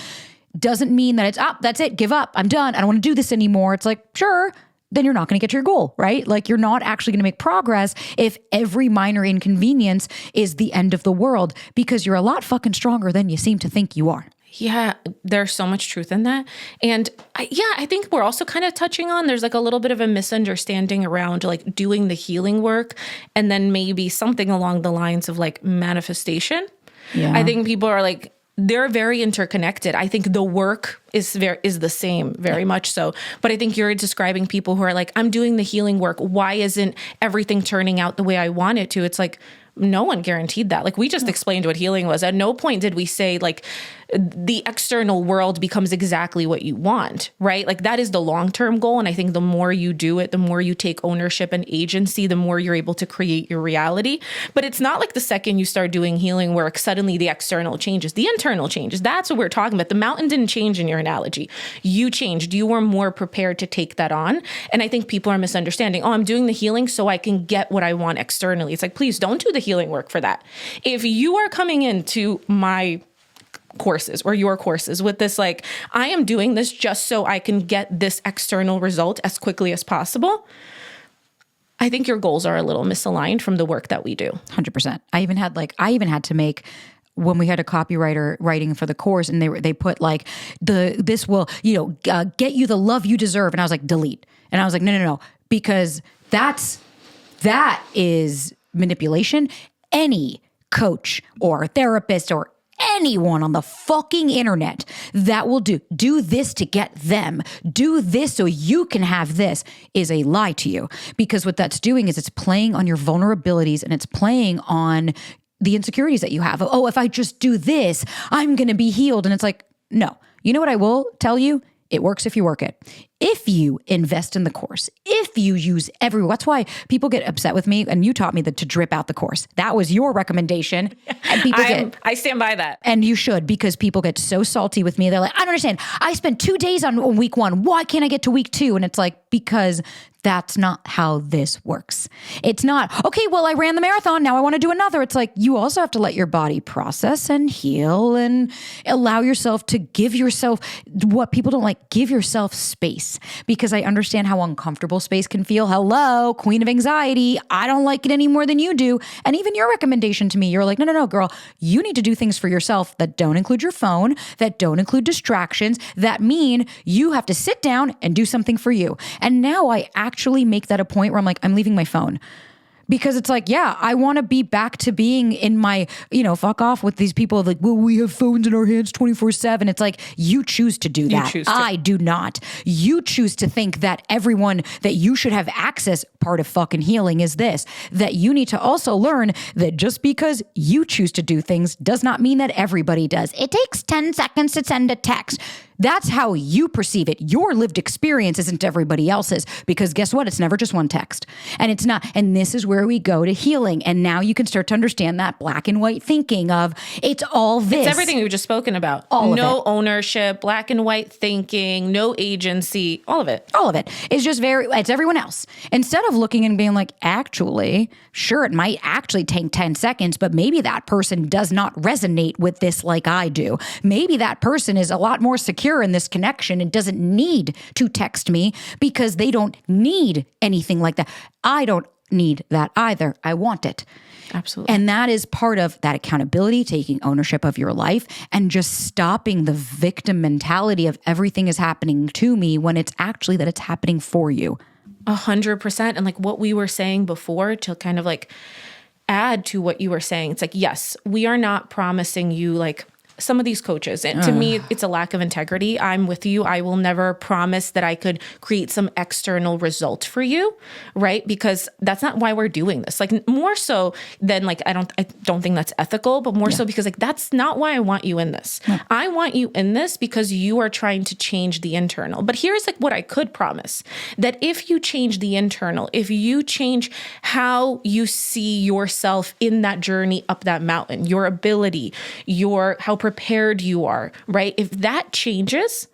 Doesn't mean that it's that's it. Give up. I'm done. I don't want to do this anymore. It's like, sure. Then you're not going to get to your goal, right? Like, you're not actually going to make progress if every minor inconvenience is the end of the world, because you're a lot fucking stronger than you seem to think you are. Yeah, there's so much truth in that. And I think we're also kind of touching on, there's like a little bit of a misunderstanding around like doing the healing work and then maybe something along the lines of like manifestation. Yeah. I think people are like, they're very interconnected. I think the work is the same, very much so. But I think you're describing people who are like, I'm doing the healing work. Why isn't everything turning out the way I want it to? It's like, no one guaranteed that. Like, we just explained what healing was. At no point did we say like the external world becomes exactly what you want, right? Like, that is the long-term goal. And I think the more you do it, the more you take ownership and agency, the more you're able to create your reality. But it's not like the second you start doing healing work, suddenly the external changes, the internal changes. That's what we're talking about. The mountain didn't change in your analogy. You changed. You were more prepared to take that on. And I think people are misunderstanding. Oh, I'm doing the healing so I can get what I want externally. It's like, please don't do the healing work for that. If you are coming into my courses or your courses with this, like, I am doing this just so I can get this external result as quickly as possible, I think your goals are a little misaligned from the work that we do. 100%. I even had to make, when we had a copywriter writing for the course, and they put like, this will, get you the love you deserve. And I was like, delete. And I was like, no, because that is manipulation. Any coach or therapist or anyone on the fucking internet that will do this to get them, do this so you can have this, is a lie to you. Because what that's doing is it's playing on your vulnerabilities, and it's playing on the insecurities that you have. Oh, if I just do this, I'm going to be healed. And it's like, no. You know what I will tell you? It works if you work it. If you invest in the course, if you use that's why people get upset with me, and you taught me to drip out the course. That was your recommendation. And people I stand by that. And you should, because people get so salty with me. They're like, I don't understand. I spent 2 days on week 1. Why can't I get to week 2? And it's like, because that's not how this works. It's not, okay, well, I ran the marathon, now I want to do another. It's like, you also have to let your body process and heal and allow yourself to give yourself what people don't like, give yourself space. Because I understand how uncomfortable space can feel. Hello, queen of anxiety. I don't like it any more than you do. And even your recommendation to me, you're like, no, girl, you need to do things for yourself that don't include your phone, that don't include distractions, that mean you have to sit down and do something for you. And now I actually make that a point where I'm like, I'm leaving my phone. Because it's like, yeah, I want to be back to being in my, fuck off with these people like, well, we have phones in our hands 24/7. It's like, you choose to do that. I do not. You choose to think that everyone that you should have access. Part of fucking healing is this, that you need to also learn that just because you choose to do things does not mean that everybody does. It takes 10 seconds to send a text. That's how you perceive it. Your lived experience isn't everybody else's, because guess what? It's never just one text. And it's not. And this is where we go to healing. And now you can start to understand that black and white thinking of, it's all this. It's everything we've just spoken about. No ownership, black and white thinking, no agency, all of it. All of it. It's just it's everyone else. Instead of looking and being like, actually, sure, it might actually take 10 seconds, but maybe that person does not resonate with this like I do. Maybe that person is a lot more secure in this connection and doesn't need to text me because they don't need anything like that. need that either. I want it. Absolutely. And that is part of that accountability, taking ownership of your life and just stopping the victim mentality of everything is happening to me when it's actually that it's happening for you. 100%. And like what we were saying before, to kind of like add to what you were saying, it's like, yes, we are not promising you like some of these coaches. And to me, it's a lack of integrity. I'm with you. I will never promise that I could create some external result for you, right? Because that's not why we're doing this. Like more so than like, I don't think that's ethical, but more so because like, that's not why I want you in this. Yeah. I want you in this because you are trying to change the internal. But here's like what I could promise, that if you change the internal, if you change how you see yourself in that journey up that mountain, your ability, how prepared you are, right? If that changes,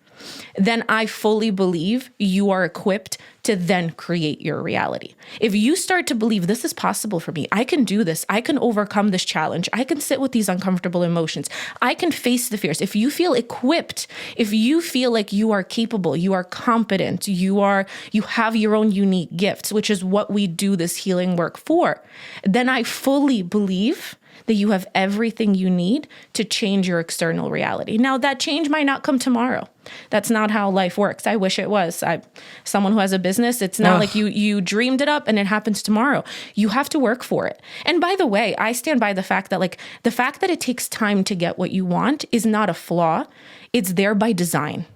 then I fully believe you are equipped to then create your reality. If you start to believe this is possible for me, I can do this, I can overcome this challenge, I can sit with these uncomfortable emotions, I can face the fears. If you feel equipped, if you feel like you are capable, you are competent, you have your own unique gifts, which is what we do this healing work for, then I fully believe that you have everything you need to change your external reality. Now, that change might not come tomorrow. That's not how life works. I wish it was. Someone who has a business, it's not like you dreamed it up and it happens tomorrow. You have to work for it. And by the way, I stand by the fact that it takes time to get what you want is not a flaw. It's there by design.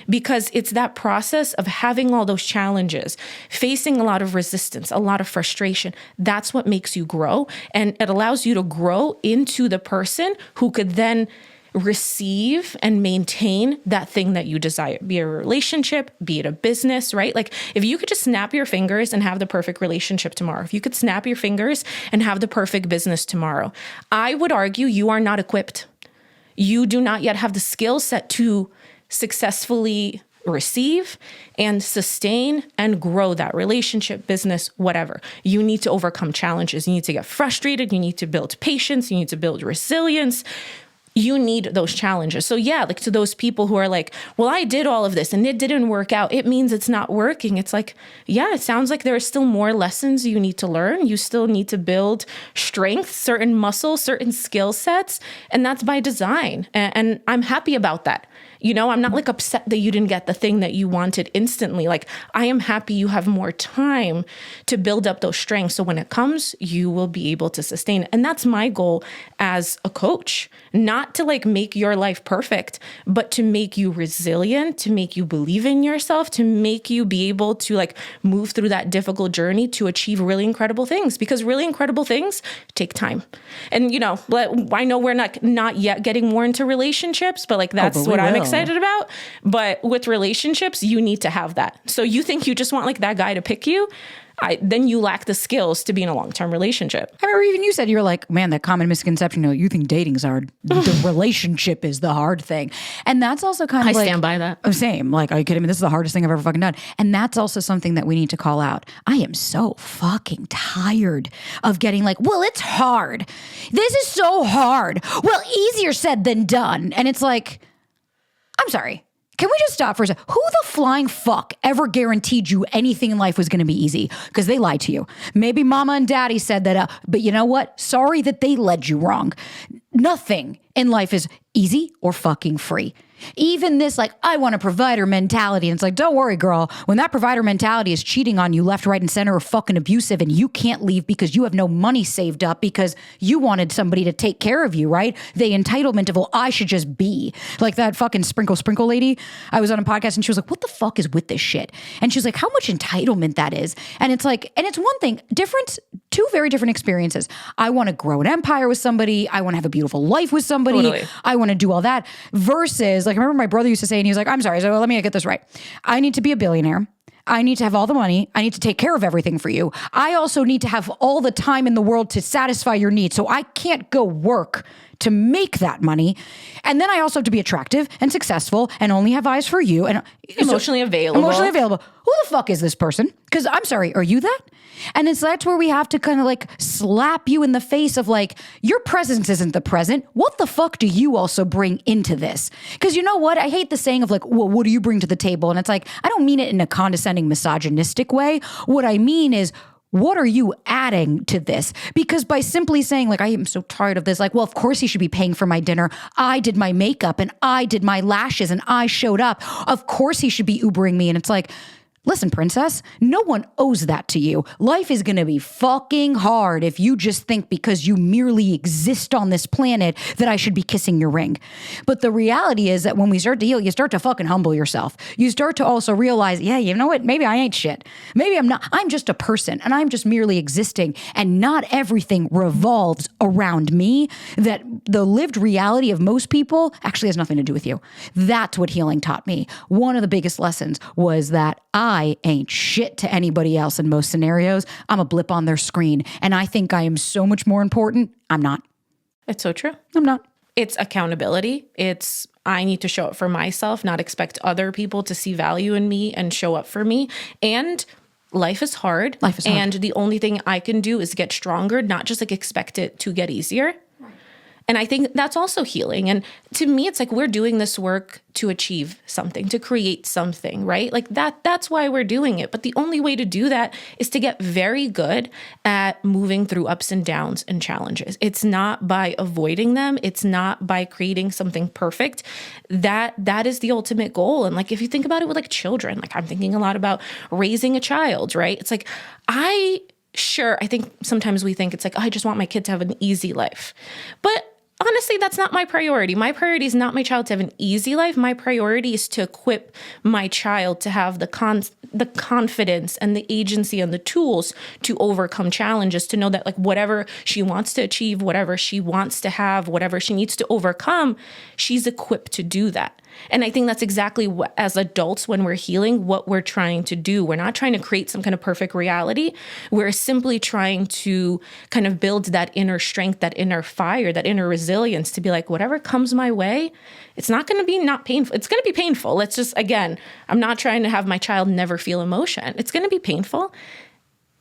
Because it's that process of having all those challenges, facing a lot of resistance, a lot of frustration. That's what makes you grow. And it allows you to grow into the person who could then receive and maintain that thing that you desire, be it a relationship, be it a business, right? Like if you could just snap your fingers and have the perfect relationship tomorrow, if you could snap your fingers and have the perfect business tomorrow, I would argue you are not equipped. You do not yet have the skill set to successfully receive and sustain and grow that relationship, business, whatever. You need to overcome challenges. You need to get frustrated. You need to build patience. You need to build resilience. You need those challenges. So yeah, like to those people who are like, well, I did all of this and it didn't work out, it means it's not working. It's like, yeah, it sounds like there are still more lessons you need to learn. You still need to build strength, certain muscles, certain skill sets. And that's by design. And I'm happy about that. You know, I'm not like upset that you didn't get the thing that you wanted instantly. Like I am happy you have more time to build up those strengths. So when it comes, you will be able to sustain it. And that's my goal as a coach, not to like make your life perfect, but to make you resilient, to make you believe in yourself, to make you be able to like move through that difficult journey to achieve really incredible things, because really incredible things take time. And, you know, I know we're not yet getting more into relationships, but like that's what I'm excited about. But with relationships, you need to have that. So you think you just want like that guy to pick you? Then you lack the skills to be in a long-term relationship. I remember even you said, you were like, man, that common misconception, you think dating's hard. The relationship is the hard thing. And that's also kind of I stand by that. Same. Like, are you kidding me? This is the hardest thing I've ever fucking done. And that's also something that we need to call out. I am so fucking tired of getting like, well, it's hard. This is so hard. Well, easier said than done. And it's like, I'm sorry. Can we just stop for a second? Who the flying fuck ever guaranteed you anything in life was going to be easy? Because they lied to you. Maybe mama and daddy said that, but you know what? Sorry that they led you wrong. Nothing in life is easy or fucking free. Even this, like, I want a provider mentality. And it's like, don't worry, girl. When that provider mentality is cheating on you left, right, and center, or fucking abusive, and you can't leave because you have no money saved up because you wanted somebody to take care of you, right? The entitlement of, well, I should just be. Like that fucking sprinkle lady. I was on a podcast and she was like, what the fuck is with this shit? And she was like, how much entitlement that is. And it's like, and it's one thing, two very different experiences. I want to grow an empire with somebody. I want to have a beautiful life with somebody. Totally. I want to do all that versus, like, I remember my brother used to say, and he was like, I'm sorry, so let me get this right. I need to be a billionaire. I need to have all the money. I need to take care of everything for you. I also need to have all the time in the world to satisfy your needs. So I can't go work to make that money. And then I also have to be attractive and successful and only have eyes for you. And emotionally available. Who the fuck is this person? Because I'm sorry, are you that? And that's where we have to kind of like slap you in the face of like, your presence isn't the present. What the fuck do you also bring into this? Because you know what? I hate the saying of like, well, what do you bring to the table? And it's like, I don't mean it in a condescending, misogynistic way. What I mean is, what are you adding to this? Because by simply saying like, I am so tired of this, like, well, of course he should be paying for my dinner. I did my makeup and I did my lashes and I showed up. Of course he should be Ubering me. And it's like, listen, princess, no one owes that to you. Life is going to be fucking hard if you just think because you merely exist on this planet that I should be kissing your ring. But the reality is that when we start to heal, you start to fucking humble yourself. You start to also realize, yeah, you know what? Maybe I ain't shit. Maybe I'm not. I'm just a person and I'm just merely existing and not everything revolves around me. That the lived reality of most people actually has nothing to do with you. That's what healing taught me. One of the biggest lessons was that I ain't shit to anybody else in most scenarios. I'm a blip on their screen. And I think I am so much more important. I'm not. It's so true. I'm not. It's accountability. It's I need to show up for myself, not expect other people to see value in me and show up for me. And life is hard. Life is hard. And the only thing I can do is get stronger, not just like expect it to get easier. And I think that's also healing. And to me, it's like we're doing this work to achieve something, to create something, right? Like that's why we're doing it. But the only way to do that is to get very good at moving through ups and downs and challenges. It's not by avoiding them. It's not by creating something perfect. That is the ultimate goal. And like, if you think about it with like children, like I'm thinking a lot about raising a child, right? It's like, I think sometimes we think it's like, oh, I just want my kid to have an easy life. But honestly, that's not my priority. My priority is not my child to have an easy life. My priority is to equip my child to have the confidence and the agency and the tools to overcome challenges, to know that like whatever she wants to achieve, whatever she wants to have, whatever she needs to overcome, she's equipped to do that. And I think that's exactly what, as adults, when we're healing, what we're trying to do. We're not trying to create some kind of perfect reality. We're simply trying to kind of build that inner strength, that inner fire, that inner resilience to be like, whatever comes my way, it's not going to be not painful. It's going to be painful. Let's just, again, I'm not trying to have my child never feel emotion. It's going to be painful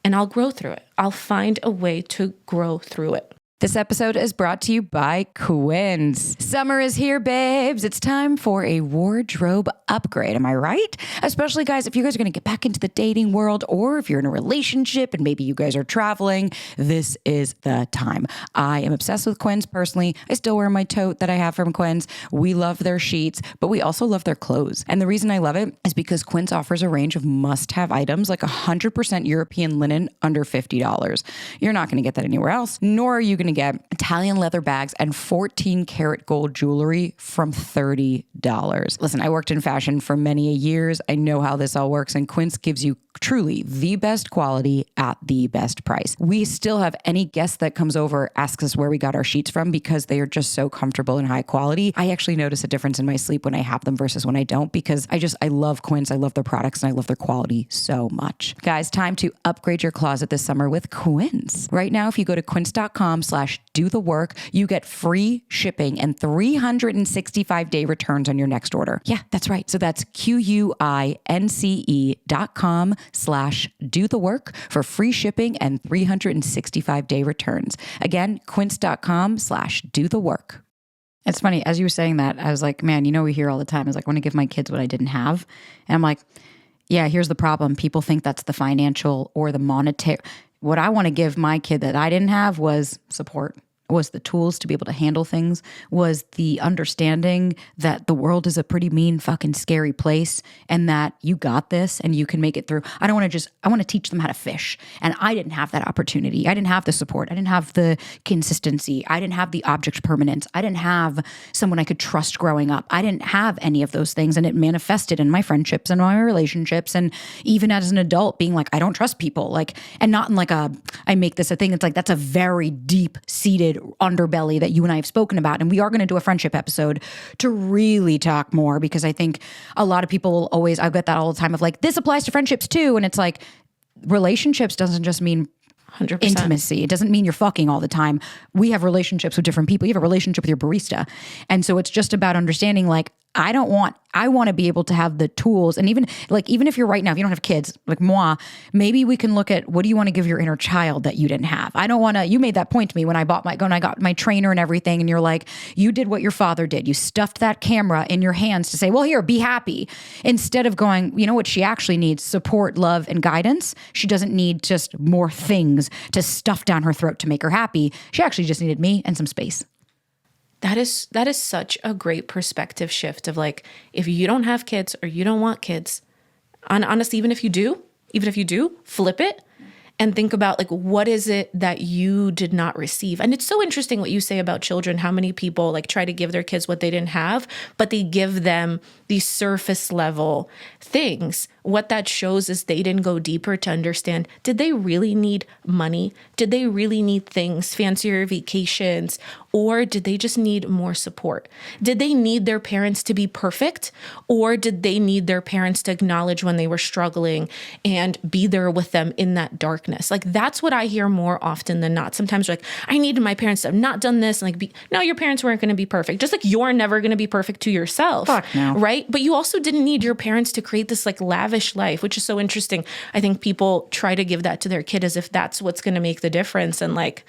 and I'll grow through it. I'll find a way to grow through it. This episode is brought to you by Quince. Summer is here, babes. It's time for a wardrobe upgrade. Am I right? Especially, guys, if you guys are going to get back into the dating world, or if you're in a relationship and maybe you guys are traveling, this is the time. I am obsessed with Quince personally. I still wear my tote that I have from Quince. We love their sheets, but we also love their clothes. And the reason I love it is because Quince offers a range of must-have items like 100% European linen under $50. You're not going to get that anywhere else, nor are you going to get Italian leather bags and 14 karat gold jewelry from $30. Listen, I worked in fashion for many years. I know how this all works, and Quince gives you truly the best quality at the best price. We still have any guest that comes over asks us where we got our sheets from because they are just so comfortable and high quality. I actually notice a difference in my sleep when I have them versus when I don't, because I love Quince. I love their products and I love their quality so much. Guys, time to upgrade your closet this summer with Quince. Right now, if you go to quince.com/dothework, you get free shipping and 365-day returns on your next order. Yeah, that's right. So that's QUINCE.com/dothework for free shipping and 365-day returns. Again, quince.com/dothework. It's funny, as you were saying that, I was like, man, we hear all the time, I was like, I want to give my kids what I didn't have. And I'm like, yeah, here's the problem. People think that's the financial or the monetary. What I want to give my kid that I didn't have was support, was the tools to be able to handle things, was the understanding that the world is a pretty mean, fucking scary place, and that you got this and you can make it through. I want to teach them how to fish. And I didn't have that opportunity. I didn't have the support. I didn't have the consistency. I didn't have the object permanence. I didn't have someone I could trust growing up. I didn't have any of those things. And it manifested in my friendships and my relationships. And even as an adult being like, I don't trust people. Like, and not in like I make this a thing. It's like, that's a very deep seated underbelly that you and I have spoken about. And we are going to do a friendship episode to really talk more, because I think a lot of people always, I get that all the time of like, this applies to friendships too. And it's like, relationships doesn't just mean 100%. Intimacy. It doesn't mean you're fucking all the time. We have relationships with different people. You have a relationship with your barista. And so it's just about understanding like, I want to be able to have the tools. And even if you're right now, if you don't have kids, like moi, maybe we can look at what do you want to give your inner child that you didn't have? I don't want to, you made that point to me when I got my trainer and everything. And you're like, you did what your father did. You stuffed that camera in your hands to say, well, here, be happy. Instead of going, you know what she actually needs? Support, love, and guidance. She doesn't need just more things to stuff down her throat to make her happy. She actually just needed me and some space. That is such a great perspective shift of like, if you don't have kids or you don't want kids, honestly, even if you do, flip it and think about like, what is it that you did not receive? And it's so interesting what you say about children, how many people like try to give their kids what they didn't have, but they give them these surface level things. What that shows is they didn't go deeper to understand, did they really need money? Did they really need things, fancier vacations? Or did they just need more support? Did they need their parents to be perfect? Or did they need their parents to acknowledge when they were struggling and be there with them in that darkness? Like, that's what I hear more often than not. Sometimes like, I needed my parents to have not done this. And like, no, your parents weren't going to be perfect. Just like you're never going to be perfect to yourself. Fuck no. Right? But you also didn't need your parents to create this like lavish life, which is so interesting. I think people try to give that to their kid as if that's what's going to make the difference. And like,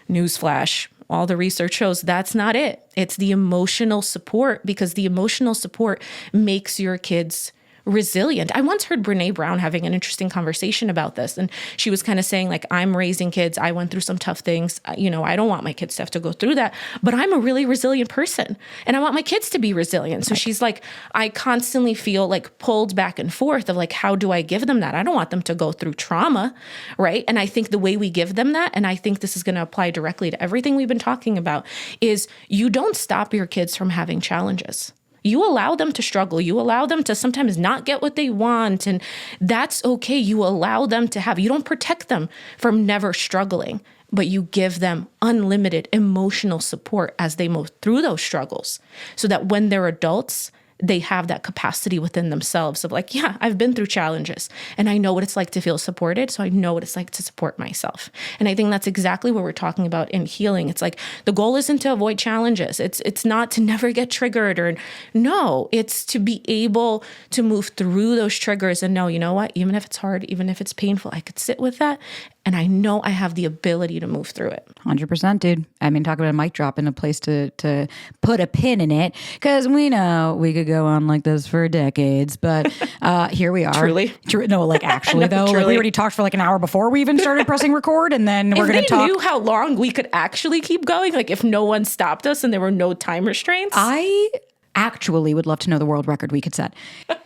newsflash, all the research shows that's not it. It's the emotional support, because the emotional support makes your kids resilient. I once heard Brene Brown having an interesting conversation about this. And she was kind of saying like, I'm raising kids. I went through some tough things. I don't want my kids to have to go through that, but I'm a really resilient person and I want my kids to be resilient. So she's like, I constantly feel like pulled back and forth of like, how do I give them that? I don't want them to go through trauma. Right. And I think the way we give them that, and I think this is going to apply directly to everything we've been talking about, is you don't stop your kids from having challenges. You allow them to struggle. You allow them to sometimes not get what they want. And that's okay. You allow them to have, you don't protect them from never struggling, but you give them unlimited emotional support as they move through those struggles so that when they're adults, they have that capacity within themselves of like, yeah, I've been through challenges and I know what it's like to feel supported. So I know what it's like to support myself. And I think that's exactly what we're talking about in healing. It's like the goal isn't to avoid challenges. It's not to never get triggered it's to be able to move through those triggers and know, you know what, even if it's hard, even if it's painful, I could sit with that. And I know I have the ability to move through it. 100%, dude. I mean, talk about a mic drop in a place to put a pin in it, because we know we could go on like this for decades, but here we are. Truly? No, like actually though, like we already talked for like an hour before we even started pressing record, and then we're going to talk. If they knew how long we could actually keep going, like if no one stopped us and there were no time restraints. I actually would love to know the world record we could set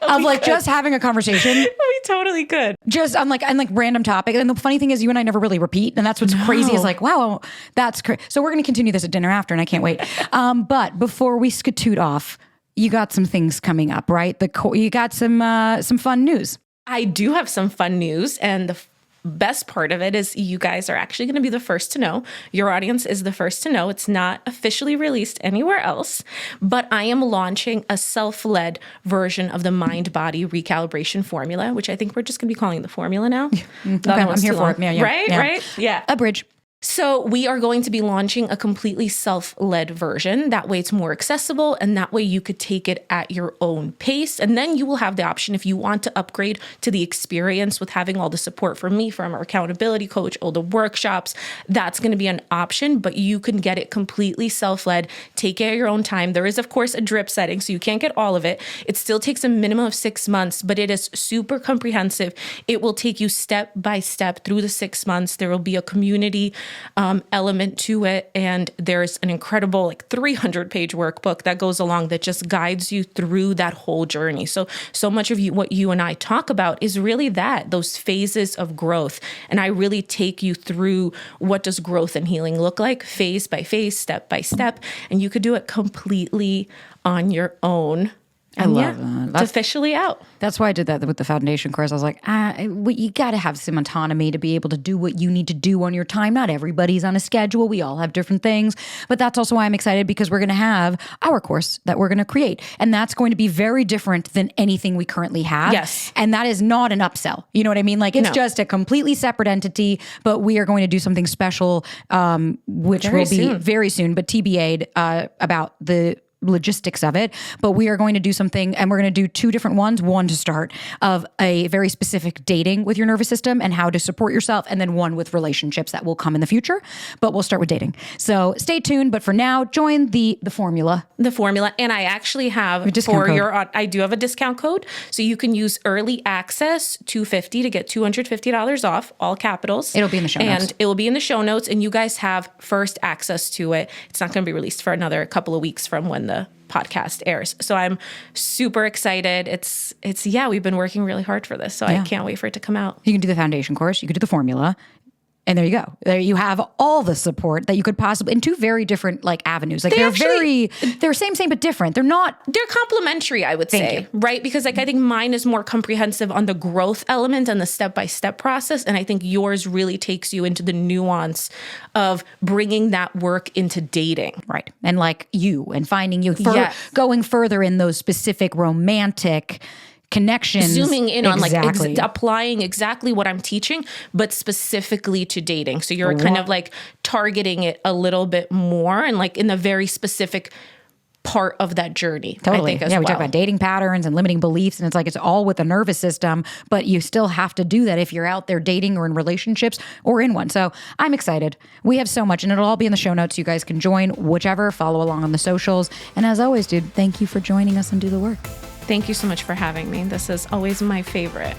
of like just having a conversation. We totally could. Just on like random topic. And the funny thing is you and I never really repeat. And that's what's crazy is like, wow, that's crazy. So we're going to continue this at dinner after and I can't wait. But before we skatoot off, you got some things coming up, right? You got some fun news. I do have some fun news, and the best part of it is you guys are actually going to be the first to know. Your audience is the first to know. It's not officially released anywhere else, but I am launching a self-led version of the mind-body recalibration formula, which I think we're just going to be calling the formula now. Okay, I'm here for it. Yeah, Right? Yeah. A bridge. So we are going to be launching a completely self-led version. That way it's more accessible, and that way you could take it at your own pace. And then you will have the option, if you want to upgrade to the experience with having all the support from me, from our accountability coach, all the workshops, that's going to be an option, but you can get it completely self-led, take it at your own time. There is, of course, a drip setting, so you can't get all of it. It still takes a minimum of 6 months, but it is super comprehensive. It will take you step by step through the 6 months. There will be a community element to it. And there's an incredible 300-page workbook that goes along that just guides you through that whole journey. So much of what you and I talk about is really those phases of growth. And I really take you through what does growth and healing look like, phase by phase, step by step. And you could do it completely on your own. I love that. It's officially out. That's why I did that with the foundation course. I was like, you got to have some autonomy to be able to do what you need to do on your time. Not everybody's on a schedule. We all have different things. But that's also why I'm excited, because we're going to have our course that we're going to create. And that's going to be very different than anything we currently have. Yes. And that is not an upsell. You know what I mean? Like it's just a completely separate entity, but we are going to do something special, which will be very soon, but TBA'd about the logistics of it, but we are going to do something, and we're going to do 2 different ones. One to start of a very specific dating with your nervous system and how to support yourself, and then one with relationships that will come in the future. But we'll start with dating. So stay tuned. But for now, join the formula. The formula. And I actually have I do have a discount code. So you can use early access $250 to get $250 off, all capitals. It'll be in the show notes. And it will be in the show notes. And you guys have first access to it. It's not going to be released for another couple of weeks from when the podcast airs. So I'm super excited. It's we've been working really hard for this. So I can't wait for it to come out. You can do the foundation course. You could do the formula. And there you go. There you have all the support that you could possibly, in 2 very different avenues. They're same, but different. They're complementary, I would say, right? Because I think mine is more comprehensive on the growth element and the step-by-step process. And I think yours really takes you into the nuance of bringing that work into dating. Right. And you and finding you, going further in those specific romantic connections. Zooming in on applying exactly what I'm teaching, but specifically to dating. So you're kind of targeting it a little bit more and in the very specific part of that journey. Totally. I think we talk about dating patterns and limiting beliefs, and it's all with the nervous system, but you still have to do that if you're out there dating or in relationships or in one. So I'm excited. We have so much, and it'll all be in the show notes. You guys can join whichever, follow along on the socials. And as always, dude, thank you for joining us and Do the Work. Thank you so much for having me. This is always my favorite.